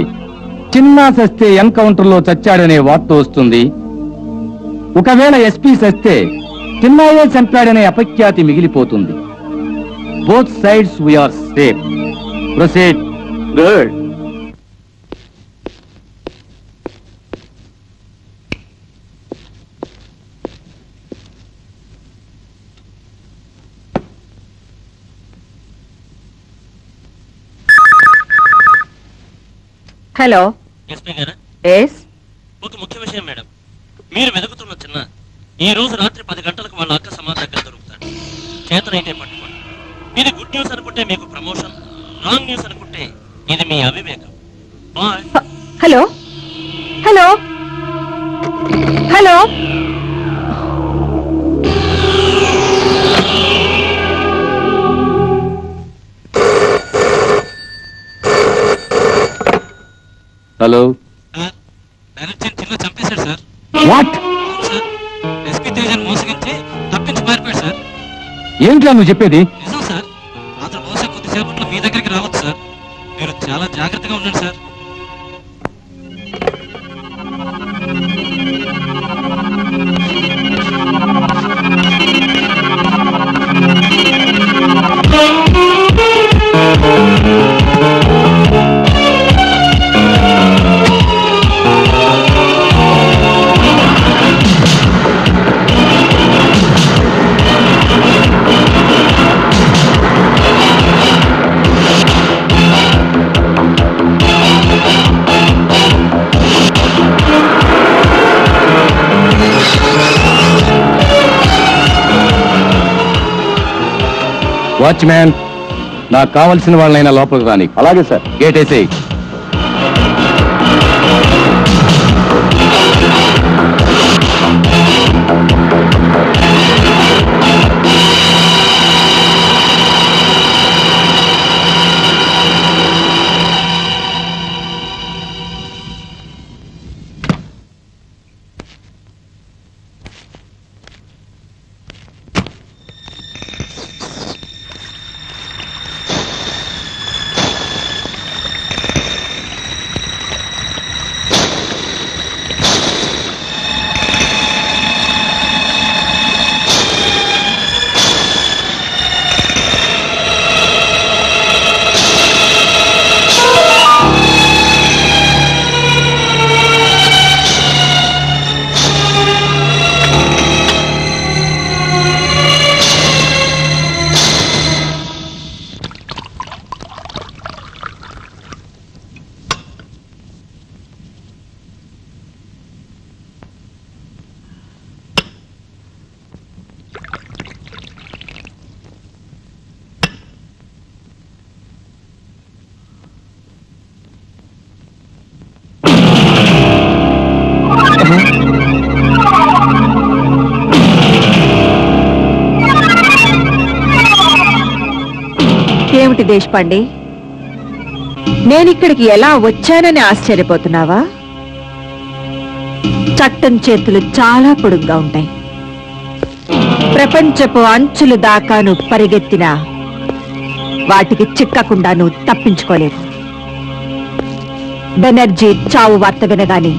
చిన్న సస్తే ఎన్కౌంటర్ లో చచ్చాడనే వార్త వస్తుంది. ఒకవేళ ఎస్పీ సస్తే చిన్నాయే చంపాడనే అపఖ్యాతి మిగిలిపోతుంది. Both sides we are safe. Proceed. Good. Hello. SP గారా? ఎస్. ఒక ముఖ్య విషయం మేడం. మీరు వెతుకుతున్న చిన్న ఈ రోజు రాత్రి 10 గంటలకు వాళ్ళ అక్క సమాధి దగ్గర దొరుకుతాడు. చేతనైతే పట్టుకోండి. ఇది గుడ్ న్యూస్ అనుకుంటే మీకు ప్రమోషన్, రాంగ్ న్యూస్ అనుకుంటే ఇది మీ అవివేకం. Bye. Hello hello hello hello చిన్న చంపేశాడు sir. What? Sir SP Tejan మోసగించి తప్పించి పారిపోయాడు సార్. ఏంట్రా నువ్వు చెప్పేది? నిజం సార్. అతను బహుశా కొద్దిసేపట్లో మీ దగ్గరికి రావచ్చు సార్. మీరు చాలా జాగ్రత్తగా ఉండండి సార్. వాచ్మ్యాన్, నాకు కావలసిన వాళ్ళైనా లోపలికి రాని. అలాగే సార్. గేట్ వేసేయ్. ఏమిటి దేశపాండే, నేనిక్కడికి ఎలా వచ్చానని ఆశ్చర్యపోతున్నావా? చట్టం చేతులు చాలా పొడుగ్గా ఉంటాయి. ప్రపంచపు అంచులు దాకా నువ్వు పరిగెత్తినా వాటికి చిక్కకుండా నువ్వు తప్పించుకోలేవు. బెనర్జీ చావు వార్త వినగాని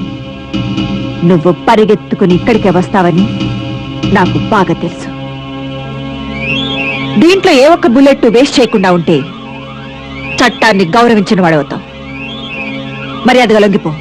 నువ్వు పరిగెత్తుకుని ఇక్కడికే వస్తావని నాకు బాగా తెలుసు. దీంట్లో ఏ ఒక్క బుల్లెట్ వేస్ట్ చేయకుండా ఉంటే చట్టాన్ని గౌరవించిన వాడవుతావు. మర్యాదగా లొంగిపో.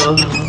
Oh.